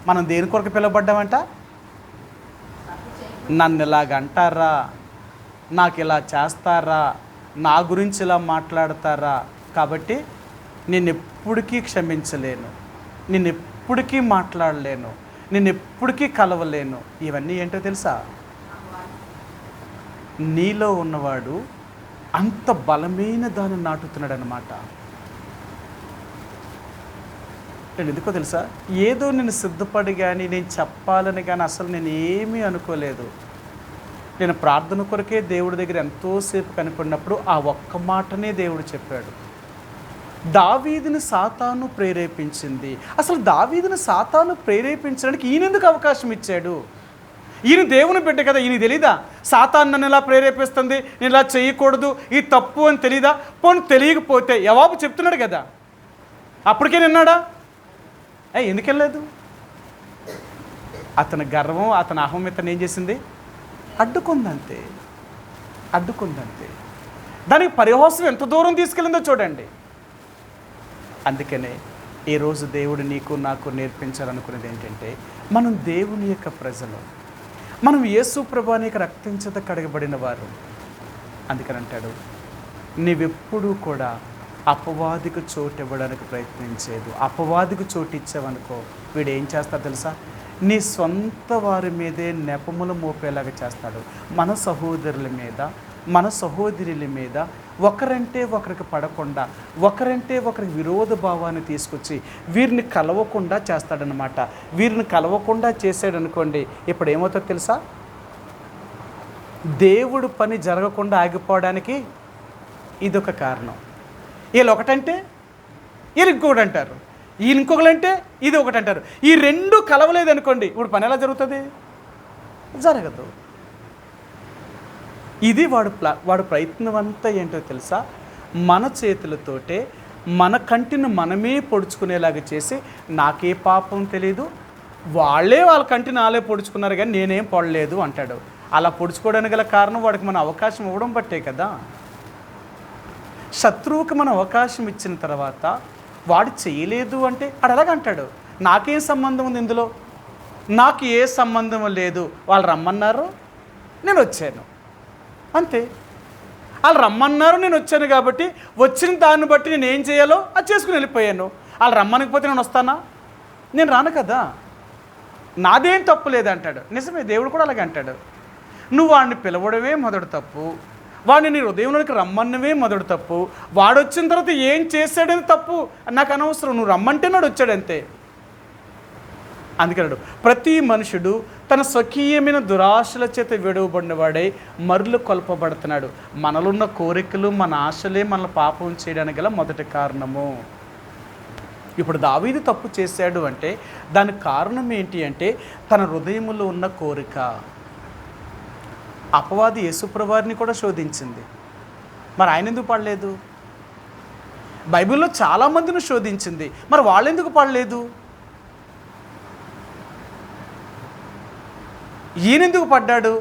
మనం దేని కొరకు పిలువబడ్డామంట? నన్ను ఇలాగ అంటారా, నాకు ఇలా చేస్తారా, నా గురించి ఇలా మాట్లాడతారా, కాబట్టి నేను ఎప్పటికీ క్షమించలేను, నేను ఎప్పటికీ మాట్లాడలేను, నేను ఎప్పటికీ కలవలేను. ఇవన్నీ ఏంటో తెలుసా? నీలో ఉన్నవాడు అంత బలమైన దాన్ని నాటుతున్నాడు అన్నమాట. నేను ఎందుకో తెలుసా? ఏదో నేను సిద్ధపడి కానీ నేను చెప్పాలని కానీ అసలు నేను ఏమీ అనుకోలేదు. నేను ప్రార్థన కొరకే దేవుడి దగ్గర ఎంతోసేపు కనిపడినప్పుడు ఆ ఒక్క మాటనే దేవుడు చెప్పాడు. దావీదుని సాతాను ప్రేరేపించింది. అసలు దావీదుని సాతాను ప్రేరేపించడానికి ఈయన ఎందుకు అవకాశం ఇచ్చాడు? ఈయన దేవుని బిడ్డ కదా, ఈయన తెలీదా సాతాను నన్ను ఇలా ప్రేరేపిస్తుంది, నేను ఇలా చేయకూడదు, ఈ తప్పు అని తెలీదా? పోనీ తెలియకపోతే యవాబు చెప్తున్నాడు కదా, అప్పటికే నిన్నాడా? ఎందుకు వెళ్ళలేదు? అతని గర్వం, అతని అహం ఇతను ఏం చేసింది? అడ్డుకుందంతే. దానికి పరిహాసం ఎంత దూరం తీసుకెళ్ళిందో చూడండి. అందుకనే ఈరోజు దేవుడు నీకు నాకు నేర్పించాలనుకునేది ఏంటంటే, మనం దేవుని యొక్క ప్రజలు. మనం యేసు ప్రభువునికి రక్తం చేత కడగబడిన వారు. అందుకని అంటాడు, నీవెప్పుడూ కూడా అపవాదికి చోటు ఇవ్వడానికి ప్రయత్నించేది. అపవాదికి చోటు ఇచ్చావనుకో, వీడు ఏం చేస్తాడు తెలుసా? నీ సొంత వారి మీదే నెపములు మోపేలాగా చేస్తాడు. మన సహోదరుల మీద, మన సహోదరుల మీద ఒకరంటే ఒకరికి పడకుండా, ఒకరంటే ఒకరికి విరోధ భావాన్ని తీసుకొచ్చి వీరిని కలవకుండా చేస్తాడనమాట. వీరిని కలవకుండా చేసాడనుకోండి, ఇప్పుడు ఏమవుతుందో తెలుసా? దేవుడు పని జరగకుండా ఆగిపోవడానికి ఇదొక కారణం. వీళ్ళు ఒకటంటే వీళ్ళు ఇంకొకటి అంటారు, వీళ్ళు ఇంకొకరంటే ఇది ఒకటి అంటారు. ఈ రెండు కలవలేదనుకోండి, ఇప్పుడు పని ఎలా జరుగుతుంది? జరగదు. ఇది వాడు ప్రయత్నం అంతా ఏంటో తెలుసా? మన చేతులతోటే మన కంటిని మనమే పొడుచుకునేలాగా చేసి, నాకే పాపం తెలీదు, వాళ్ళే వాళ్ళ కంటిని వాళ్ళే పొడుచుకున్నారు కానీ నేనేం పడలేదు అంటాడు. అలా పొడుచుకోవడానికి గల కారణం వాడికి మనం అవకాశం ఇవ్వడం బట్టే కదా. శత్రువుకి మనం అవకాశం ఇచ్చిన తర్వాత వాడు చేయలేదు అంటే వాడు ఎలాగంటాడు? నాకేం సంబంధం ఉంది ఇందులో? నాకు ఏ సంబంధం లేదు, వాళ్ళు రమ్మన్నారు నేను వచ్చాను అంతే. వాళ్ళు రమ్మన్నారు నేను వచ్చాను కాబట్టి వచ్చిన దాన్ని బట్టి నేను ఏం చేయాలో అది చేసుకుని వెళ్ళిపోయాను. వాళ్ళు రమ్మనకపోతే నేను వస్తానా? నేను రాను కదా, నాదేం తప్పు లేదంటాడు. నిజమే, దేవుడు కూడా అలాగే అంటాడు. నువ్వు వాడిని పిలవడమే మొదటి తప్పు, వాడిని నీ హృదయంలోకి రమ్మన్నవే మొదటి తప్పు. వాడు వచ్చిన తర్వాత ఏం చేశాడని తప్పు నాకు అనవసరం, నువ్వు రమ్మంటే నాడు వచ్చాడంతే. అందుకన్నాడు, ప్రతి మనుషుడు తన స్వకీయమైన దురాశల చేత విడవబడిన వాడై మరులు కొల్పబడుతున్నాడు. మనలున్న కోరికలు, మన ఆశలే మనల్ని పాపం చేయడానికి గల మొదటి కారణము. ఇప్పుడు దావీదు తప్పు చేశాడు అంటే దానికి కారణం ఏంటి అంటే తన హృదయంలో ఉన్న కోరిక. అపవాది యేసుప్రభువారిని కూడా శోధించింది, మరి ఆయన ఎందుకు పడలేదు? బైబిల్లో చాలామందిని శోధించింది, మరి వాళ్ళు ఎందుకు పడలేదు? ఈయనెందుకు పడ్డాడు?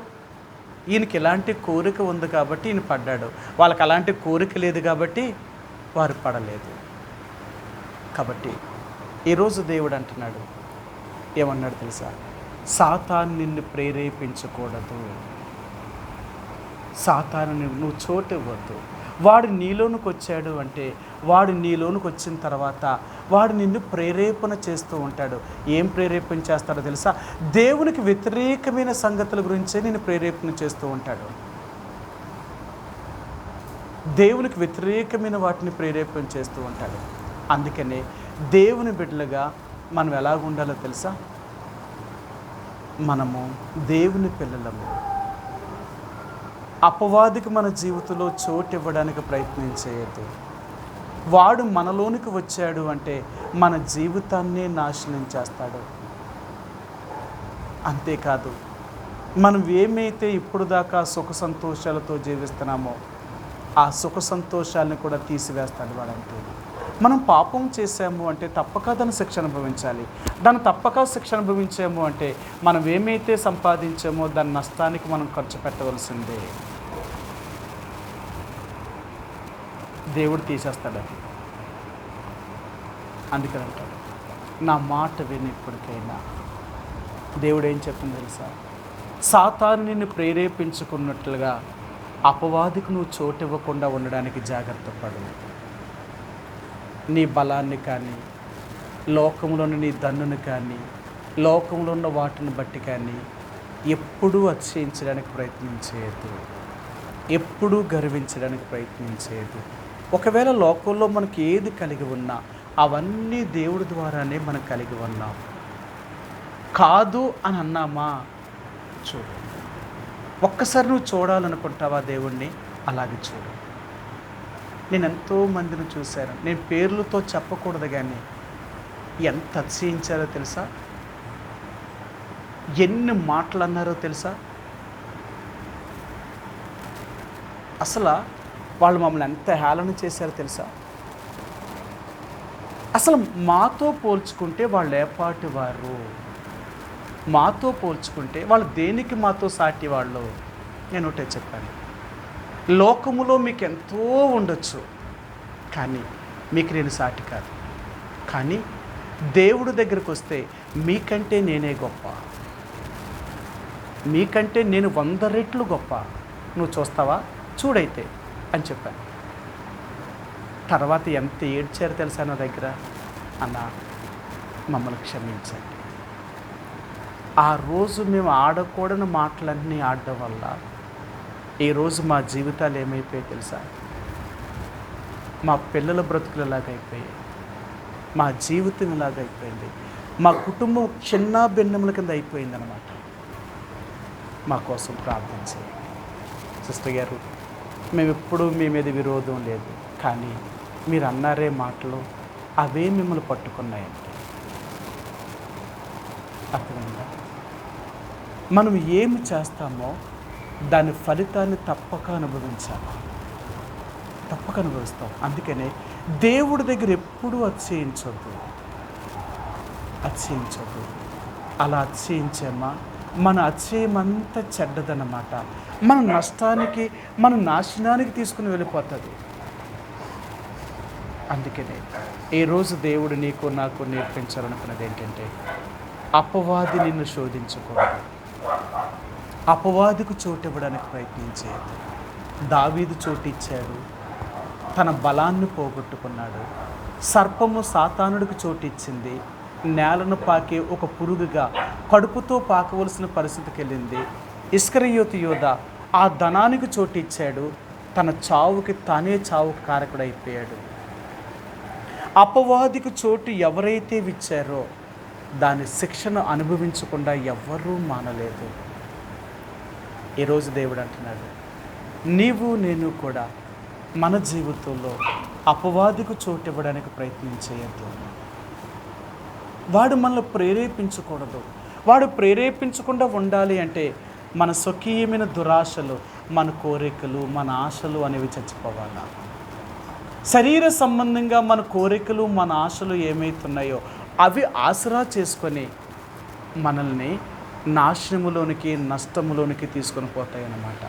ఈయనకి ఎలాంటి కోరిక ఉంది కాబట్టి ఈయన పడ్డాడు. వాళ్ళకి అలాంటి కోరిక లేదు కాబట్టి వారు పడలేదు. కాబట్టి ఈరోజు దేవుడు అంటున్నాడు, ఏమన్నాడు తెలుసా? సాతాను నిన్ను ప్రేరేపించకూడదు, సాతాను నువ్వు చోటు ఇవ్వద్దు. వాడు నీలోనికి వచ్చాడు అంటే వాడు నీలోనికి వచ్చిన తర్వాత వాడు నిన్ను ప్రేరేపణ చేస్తూ ఉంటాడు. ఏం ప్రేరేపణ చేస్తాడో తెలుసా? దేవునికి వ్యతిరేకమైన సంగతుల గురించే నేను ప్రేరేపణ చేస్తూ ఉంటాడు. దేవునికి వ్యతిరేకమైన వాటిని ప్రేరేపణ చేస్తూ ఉంటాడు. అందుకనే దేవుని బిడ్డలుగా మనం ఎలాగుండాలో తెలుసా? మనము దేవుని పిల్లలము. అపవాదికి మన జీవితంలో చోటు ఇవ్వడానికి ప్రయత్నం చేయొద్దు. వాడు మనలోనికి వచ్చాడు అంటే మన జీవితాన్నే నాశనం చేస్తాడు. అంతేకాదు, మనం ఏమైతే ఇప్పుడు దాకా సుఖ సంతోషాలతో జీవిస్తున్నామో ఆ సుఖ సంతోషాలను కూడా తీసివేస్తాడు వాడంతే. మనం పాపం చేసాము అంటే తప్పక దాన్ని శిక్ష అనుభవించాలి. దాన్ని తప్పక శిక్ష అనుభవించాము అంటే మనం ఏమైతే సంపాదించామో దాని నష్టానికి మనం ఖర్చు పెట్టవలసిందే. దేవుడు తీసేస్తాడు అది. అందుకని అంటాడు, నా మాట విని ఇప్పటికైనా. దేవుడు ఏం చెప్తుంది తెలుసా? సాతాను నిన్ను ప్రేరేపించుకున్నట్లుగా అపవాదికి నువ్వు చోటు ఇవ్వకుండా ఉండడానికి జాగ్రత్త పడు. నీ బలాన్ని కానీ, లోకంలోని నీ దన్నుని కానీ, లోకంలో ఉన్న వాటిని బట్టి కానీ ఎప్పుడూ అతిశయించడానికి ప్రయత్నం చేయొద్దు, ఎప్పుడూ గర్వించడానికి ప్రయత్నం చేయదు. ఒకవేళ లోకంలో మనకి ఏది కలిగి ఉన్నా అవన్నీ దేవుడి ద్వారానే మనం కలిగి ఉన్నాం. కాదు అని అన్నామా? చూడు, ఒక్కసారి నువ్వు చూడాలనుకుంటావా దేవుణ్ణి? అలాగే చూడు. నేను ఎంతోమందిని చూశాను, నేను పేర్లతో చెప్పకూడదు కానీ ఎంత అతిశయించారో తెలుసా? ఎన్ని మాటలు అన్నారో తెలుసా? అసలు వాళ్ళు మమ్మల్ని ఎంత హేళన చేశారో తెలుసా? అసలు మాతో పోల్చుకుంటే వాళ్ళు ఏపాటి వారు, మాతో పోల్చుకుంటే వాళ్ళు దేనికి మాతో సాటి వాళ్ళు? నేను ఒకటే చెప్పాను, లోకములో మీకు ఎంతో ఉండొచ్చు కానీ మీకు నేను సాటి కాదు. కానీ దేవుడి దగ్గరికి వస్తే మీకంటే నేనే గొప్ప. మీకంటే నేను 100 రెట్లు గొప్ప, నువ్వు చూస్తావా, చూడైతే అని చెప్పాను. తర్వాత ఎంత ఏడ్చారు తెలుసా నా దగ్గర, అన్న మమ్మల్ని క్షమించండి. ఆ రోజు మేము ఆడకూడని మాటలన్నీ ఆడడం వల్ల ఈరోజు మా జీవితాలు ఏమైపోయాయి తెలుసా? మా పిల్లల బ్రతుకులు ఇలాగైపోయాయి, మా జీవితం ఇలాగైపోయింది, మా కుటుంబం చిన్న భిన్నముల కింద అయిపోయిందనమాట. మా కోసం ప్రార్థన చేయండి. సిస్టర్ గారు, మేము ఎప్పుడూ మీ మీద విరోధం లేదు, కానీ మీరు అన్నారే మాటలు అవే మిమ్మల్ని పట్టుకున్నాయండి. అర్థమైందా? మనం ఏమి చేస్తామో దాని ఫలితాన్ని తప్పక అనుభవించాలి, తప్పక అనుభవిస్తాం. అందుకనే దేవుడి దగ్గర ఎప్పుడూ అతిశయించొద్దు. అలా అతిశయించామా మన అతిశయం అంతా చెడ్డదన్నమాట. మన నష్టానికి, మన నాశనానికి తీసుకుని వెళ్ళిపోతుంది. అందుకనే ఈరోజు దేవుడు నీకు నాకు నేర్పించాలనుకున్నది ఏంటంటే, అపవాది నిన్ను శోధించకూడదు, అపవాదికి చోటు ఇవ్వడానికి ప్రయత్నించేది. దావీదు చోటు ఇచ్చాడు, తన బలాన్ని పోగొట్టుకున్నాడు. సర్పము సాతానుడికి చోటు ఇచ్చింది, నేలను పాకే ఒక పురుగుగా కడుపుతో పాకవలసిన పరిస్థితికి వెళ్ళింది. ఇస్కరియోతు యోధ ఆ ధనానికి చోటు ఇచ్చాడు, తన చావుకి తానే చావుకి కారకుడైపోయాడు. అపవాదికి చోటు ఎవరైతే ఇచ్చారో దాని శిక్షను అనుభవించకుండా ఎవ్వరూ మానలేదు. ఈరోజు దేవుడు అంటున్నాడు, నీవు నేను కూడా మన జీవితంలో అపవాదికి చోటు ఇవ్వడానికి ప్రయత్నం చేయొద్దు. వాడు మనల్ని ప్రేరేపించకూడదు. వాడు ప్రేరేపించకుండా ఉండాలి అంటే మన స్వకీయమైన దురాశలు, మన కోరికలు, మన ఆశలు అనేవి చచ్చిపోవాలి. శరీర సంబంధంగా మన కోరికలు, మన ఆశలు ఏమైతున్నాయో అవి ఆసరా చేసుకొని మనల్ని నాశనములోనికి, నష్టములోనికి తీసుకొని పోతాయి అన్నమాట.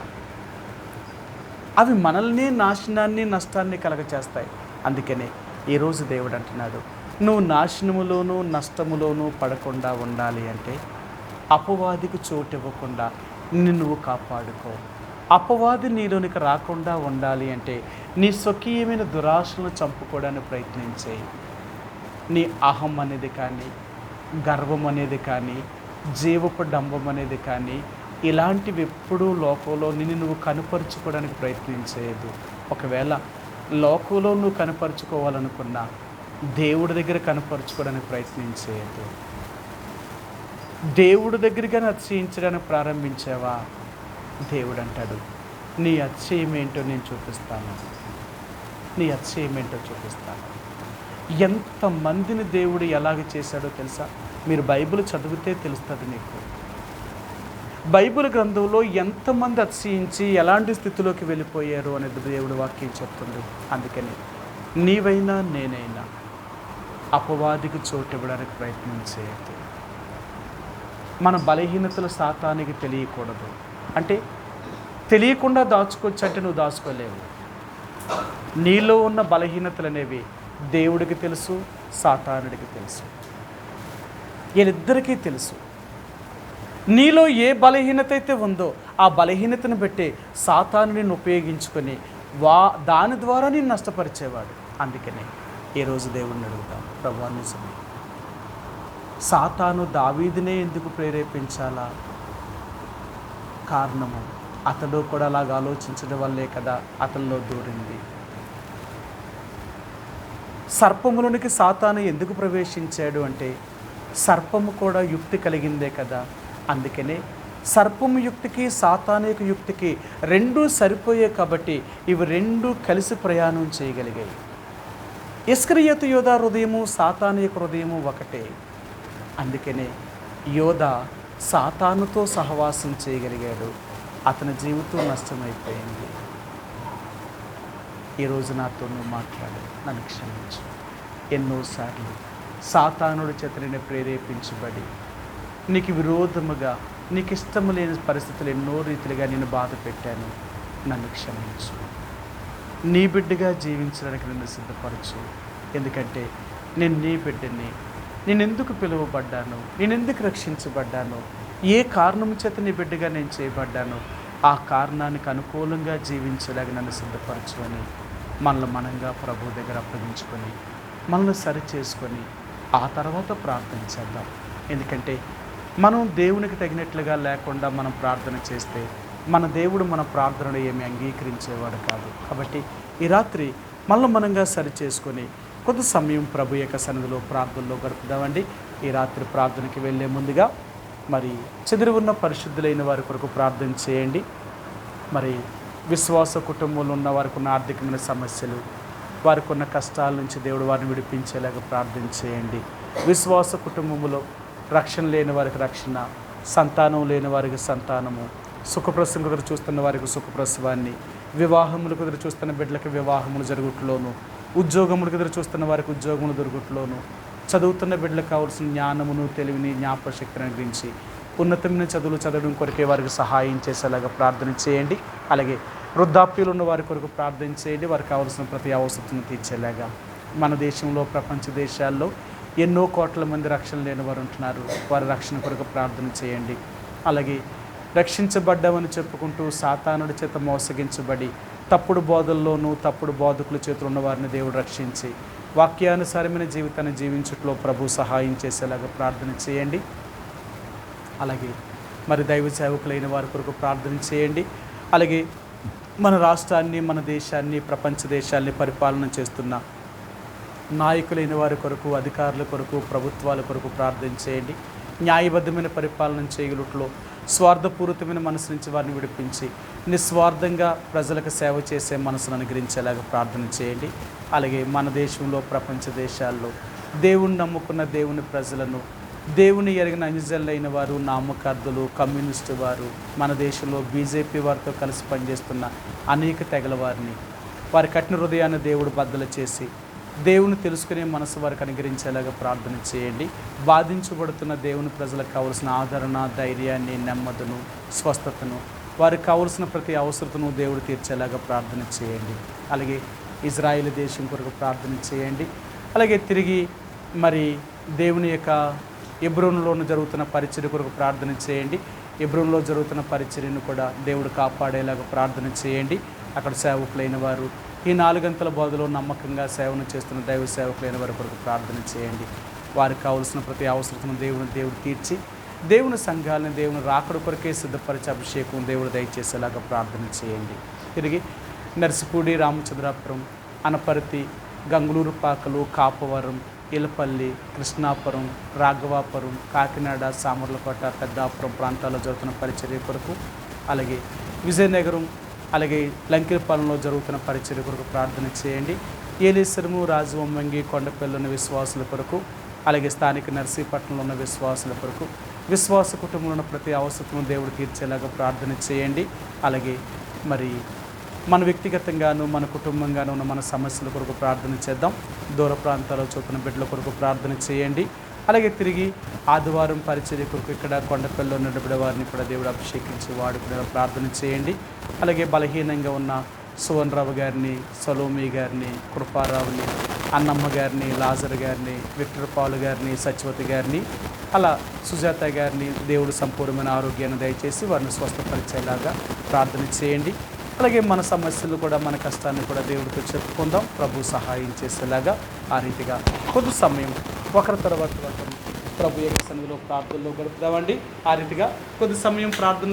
అవి మనల్ని నాశనాన్ని, నష్టాన్ని కలగచేస్తాయి. అందుకనే ఈరోజు దేవుడు అంటున్నాడు, నువ్వు నాశనములోనూ నష్టములోనూ పడకుండా ఉండాలి అంటే అపవాదికి చోటు ఇవ్వకుండా నిన్ను నువ్వు కాపాడుకో. అపవాది నీలోనికి రాకుండా ఉండాలి అంటే నీ స్వకీయమైన దురాశలను చంపుకోవడానికి ప్రయత్నించే. నీ అహం అనేది కానీ, గర్వం అనేది కానీ, జీవపు డంబం అనేది కానీ, ఇలాంటివి ఎప్పుడూ లోకంలో నిన్ను నువ్వు కనపరుచుకోవడానికి ప్రయత్నించేది. ఒకవేళ లోకంలో నువ్వు కనపరుచుకోవాలనుకున్నా దేవుడి దగ్గర కనపరుచుకోవడానికి ప్రయత్నించేది. దేవుడి దగ్గరగానే అతిశయించడానికి ప్రారంభించావా, దేవుడు అంటాడు, నీ అతిశయం ఏంటో నేను చూపిస్తాను, నీ అతిశయం ఏంటో చూపిస్తాను. ఎంతమందిని దేవుడు ఎలాగ చేశాడో తెలుసా? మీరు బైబిల్ చదివితే తెలుస్తుంది నీకు. బైబిల్ గ్రంథంలో ఎంతమంది అతిశయించి ఎలాంటి స్థితిలోకి వెళ్ళిపోయారు అనేది దేవుడి వాక్యం చెప్తుంది. అందుకని నీవైనా నేనైనా అపవాదికి చోటు ఇవ్వడానికి ప్రయత్నం చేయొద్దు. మన బలహీనతలు సాతానికి తెలియకూడదు. అంటే తెలియకుండా దాచుకోవచ్చు అంటే నువ్వు దాచుకోలేవు. నీలో ఉన్న బలహీనతలు అనేవి దేవుడికి తెలుసు, సాతానుడికి తెలుసు, వీళ్ళిద్దరికీ తెలుసు. నీలో ఏ బలహీనత అయితే ఉందో ఆ బలహీనతను బట్టి సాతానుని ఉపయోగించుకొని దాని ద్వారా నేను నష్టపరిచేవాడు. అందుకనే ఈరోజు దేవుడిని అడుగుతాం, ప్రభువా నిజమే, సాతాను దావీదునే ఎందుకు ప్రేరేపించాలా? కారణము అతడు కూడా అలాగ ఆలోచించడం వల్లే కదా అతనిలో దూరింది. సర్పములోనికి సాతాను ఎందుకు ప్రవేశించాడు అంటే సర్పము కూడా యుక్తి కలిగిందే కదా. అందుకనే సర్పము యుక్తికి సాతాను యొక్క యుక్తికి రెండూ సరిపోయే కాబట్టి ఇవి రెండూ కలిసి ప్రయాణం చేయగలిగాయి. ఇస్కరియోతు యోధ హృదయము, సాతాను యొక్క హృదయము ఒకటే. అందుకనే యోధ సాతానుతో సహవాసం చేయగలిగాడు, అతని జీవితం నష్టమైపోయింది. ఈరోజు నాతో నువ్వు మాట్లాడు, నన్ను క్షమించు. ఎన్నోసార్లు సాతానుడి చేత నేను ప్రేరేపించబడి నీకు విరోధముగా, నీకు ఇష్టము లేని పరిస్థితులు ఎన్నో రీతిలుగా నేను బాధ పెట్టాను, నన్ను క్షమించు. నీ బిడ్డగా జీవించడానికి నన్ను సిద్ధపరచు. ఎందుకంటే నేను నీ బిడ్డని, నేనెందుకు పిలువబడ్డాను, నేనెందుకు రక్షించబడ్డాను, ఏ కారణం చేత నీ బిడ్డగా నేను చేయబడ్డానో ఆ కారణానికి అనుకూలంగా జీవించేలాగా నన్ను సిద్ధపరచుకొని మనల్ని మనంగా ప్రభు దగ్గర అప్పగించుకొని మనల్ని సరి చేసుకొని ఆ తర్వాత ప్రార్థన చేద్దాం. ఎందుకంటే మనం దేవునికి తగినట్లుగా లేకుండా మనం ప్రార్థన చేస్తే మన దేవుడు మన ప్రార్థనను ఏమి అంగీకరించేవాడు కాదు. కాబట్టి ఈ రాత్రి మనల్ని మనంగా సరి చేసుకొని కొంత సమయం ప్రభు యొక్క సన్నిధిలో ప్రార్థనలో గడుపుదామండి. ఈ రాత్రి ప్రార్థనకి వెళ్ళే ముందుగా మరి చెదిరి ఉన్న పరిశుద్ధులైన వారి కొరకు ప్రార్థన చేయండి. మరి విశ్వాస కుటుంబంలో ఉన్న వారికి ఉన్న ఆర్థికమైన సమస్యలు, వారికి ఉన్న కష్టాల నుంచి దేవుడు వారిని విడిపించేలాగా ప్రార్థన చేయండి. విశ్వాస కుటుంబంలో రక్షణ లేని వారికి రక్షణ, సంతానం లేని వారికి సంతానము, సుఖప్రసవం కుదురు చూస్తున్న వారికి సుఖప్రసవాన్ని, వివాహములు కుదురు చూస్తున్న బిడ్డలకు వివాహములు జరుగుట్లోను, ఉద్యోగములు కుదురు చూస్తున్న వారికి ఉద్యోగములు దొరుకుట్లోను, చదువుతున్న బిడ్డలకు కావాల్సిన జ్ఞానమును, తెలివిని, జ్ఞాపకశక్తిని గురించి ఉన్నతమైన చదువులు చదవడం కొరకే వారికి సహాయం చేసేలాగా ప్రార్థన చేయండి. అలాగే వృద్ధాప్యులు ఉన్న వారి కొరకు ప్రార్థన చేయండి. వారికి కావాల్సిన ప్రతి అవసరతను తీర్చేలాగా. మన దేశంలో, ప్రపంచ దేశాల్లో ఎన్నో కోట్ల మంది రక్షణ లేని వారు ఉంటున్నారు. వారి రక్షణ కొరకు ప్రార్థన చేయండి. అలాగే రక్షించబడ్డామని చెప్పుకుంటూ సాతానుడి చేత మోసగించబడి తప్పుడు బోధల్లోనూ తప్పుడు బోధకుల చేతులు ఉన్న వారిని దేవుడు రక్షించి వాక్యానుసారమైన జీవితాన్ని జీవించట్లో ప్రభు సహాయం చేసేలాగా ప్రార్థన చేయండి. అలాగే మరి దైవ సేవకులైన వారి కొరకు ప్రార్థన చేయండి. అలాగే మన రాష్ట్రాన్ని, మన దేశాన్ని, ప్రపంచ దేశాల్ని పరిపాలన చేస్తున్న నాయకులైన వారి కొరకు, అధికారుల కొరకు, ప్రభుత్వాల కొరకు ప్రార్థన చేయండి. న్యాయబద్ధమైన పరిపాలన చేయగలుగుట్లో స్వార్థపూరితమైన మనసు నుంచి వారిని విడిపించి నిస్వార్థంగా ప్రజలకు సేవ చేసే మనసును అనుగ్రహించేలాగా ప్రార్థన చేయండి. అలాగే మన దేశంలో, ప్రపంచ దేశాల్లో దేవుని నమ్ముకున్న దేవుని ప్రజలను, దేవుని ఎరిగిన అంజలైన వారు, నామకార్థులు, కమ్యూనిస్టు వారు, మన దేశంలో బీజేపీ వారితో కలిసి పనిచేస్తున్న అనేక తెగల వారిని, వారి కఠిన హృదయాన్ని దేవుడు బద్దలు చేసి దేవుని తెలుసుకునే మనసు వారికి అనుగ్రహించేలాగా ప్రార్థన చేయండి. బాధించబడుతున్న దేవుని ప్రజలకు కావలసిన ఆదరణ, ధైర్యాన్ని, నెమ్మదును, స్వస్థతను, వారికి కావలసిన ప్రతి అవసరతను దేవుడు తీర్చేలాగా ప్రార్థన చేయండి. అలాగే ఇజ్రాయేల్ దేశం కొరకు ప్రార్థన చేయండి. అలాగే తిరిగి మరి దేవుని యొక్క హెబ్రోనులోను జరుగుతున్న పరిచర్య కొరకు ప్రార్థన చేయండి. హెబ్రోనులో జరుగుతున్న పరిచర్యను కూడా దేవుడు కాపాడేలాగా ప్రార్థన చేయండి. అక్కడ సేవకులైన వారు, ఈ 4 గంటల బోధలో నమ్మకంగా సేవను చేస్తున్న దైవ సేవకులైన వారి కొరకు ప్రార్థన చేయండి. వారికి కావలసిన ప్రతి అవసరతను దేవుడు తీర్చి దేవుని సంఘాలను దేవుని రాకడ కొరకే సిద్ధపరిచే అభిషేకం దేవుడు దయచేసేలాగా ప్రార్థన చేయండి. తిరిగి నర్సిపూడి, రామచంద్రాపురం, అనపర్తి, గంగులూరు పాకలు, కాపవరం, ఇలపల్లి, కృష్ణాపురం, రాఘవాపురం, కాకినాడ, సామర్లకోట, పెద్దాపురం ప్రాంతాల్లో జరుగుతున్న పరిచర్య కొరకు, అలాగే విజయనగరం, అలాగే లంకిపాలెంలో జరుగుతున్న పరిచర్య కొరకు ప్రార్థన చేయండి. ఏలేశ్వరము, రాజవొమ్మంగి, కొండపల్లిలోని విశ్వాసుల కొరకు, అలాగే స్థానిక నర్సీపట్నంలో ఉన్న విశ్వాసుల కొరకు, విశ్వాస కుటుంబంలో ఉన్న ప్రతి అవసరతను దేవుడు తీర్చేలాగా ప్రార్థన చేయండి. అలాగే మరి మన వ్యక్తిగతంగాను, మన కుటుంబంగాను ఉన్న మన సమస్యల కొరకు ప్రార్థన చేద్దాం. దూర ప్రాంతాల్లో చూస్తున్న బిడ్డల కొరకు ప్రార్థన చేయండి. అలాగే తిరిగి ఆదివారం పరిచర్య కొరకు ఇక్కడ కొండపల్లిలో నిలబడే వారిని కూడా దేవుడు అభిషేకించి వాడుకునేలా ప్రార్థన చేయండి. అలాగే బలహీనంగా ఉన్న సువన్రావు గారిని, సలోమి గారిని, కృపారావుని, అన్నమ్మ గారిని, లాజర్ గారిని, విక్టర్ పాలు గారిని, సత్యవతి గారిని, అలా సుజాత గారిని దేవుడు సంపూర్ణమైన ఆరోగ్యాన్ని దయచేసి వారిని స్వస్థపరిచేలాగా ప్రార్థన చేయండి. అలాగే మన సమస్యలు కూడా, మన కష్టాన్ని కూడా దేవుడితో చెప్పుకుందాం. ప్రభు సహాయం చేసేలాగా ఆ రీతిగా కొద్ది సమయం ఒకరి తర్వాత ఒకరు ప్రభు యొక్క సన్నిధిలో ప్రార్థనలో గడుపుదామండి. ఆ రీతిగా కొద్ది సమయం ప్రార్థన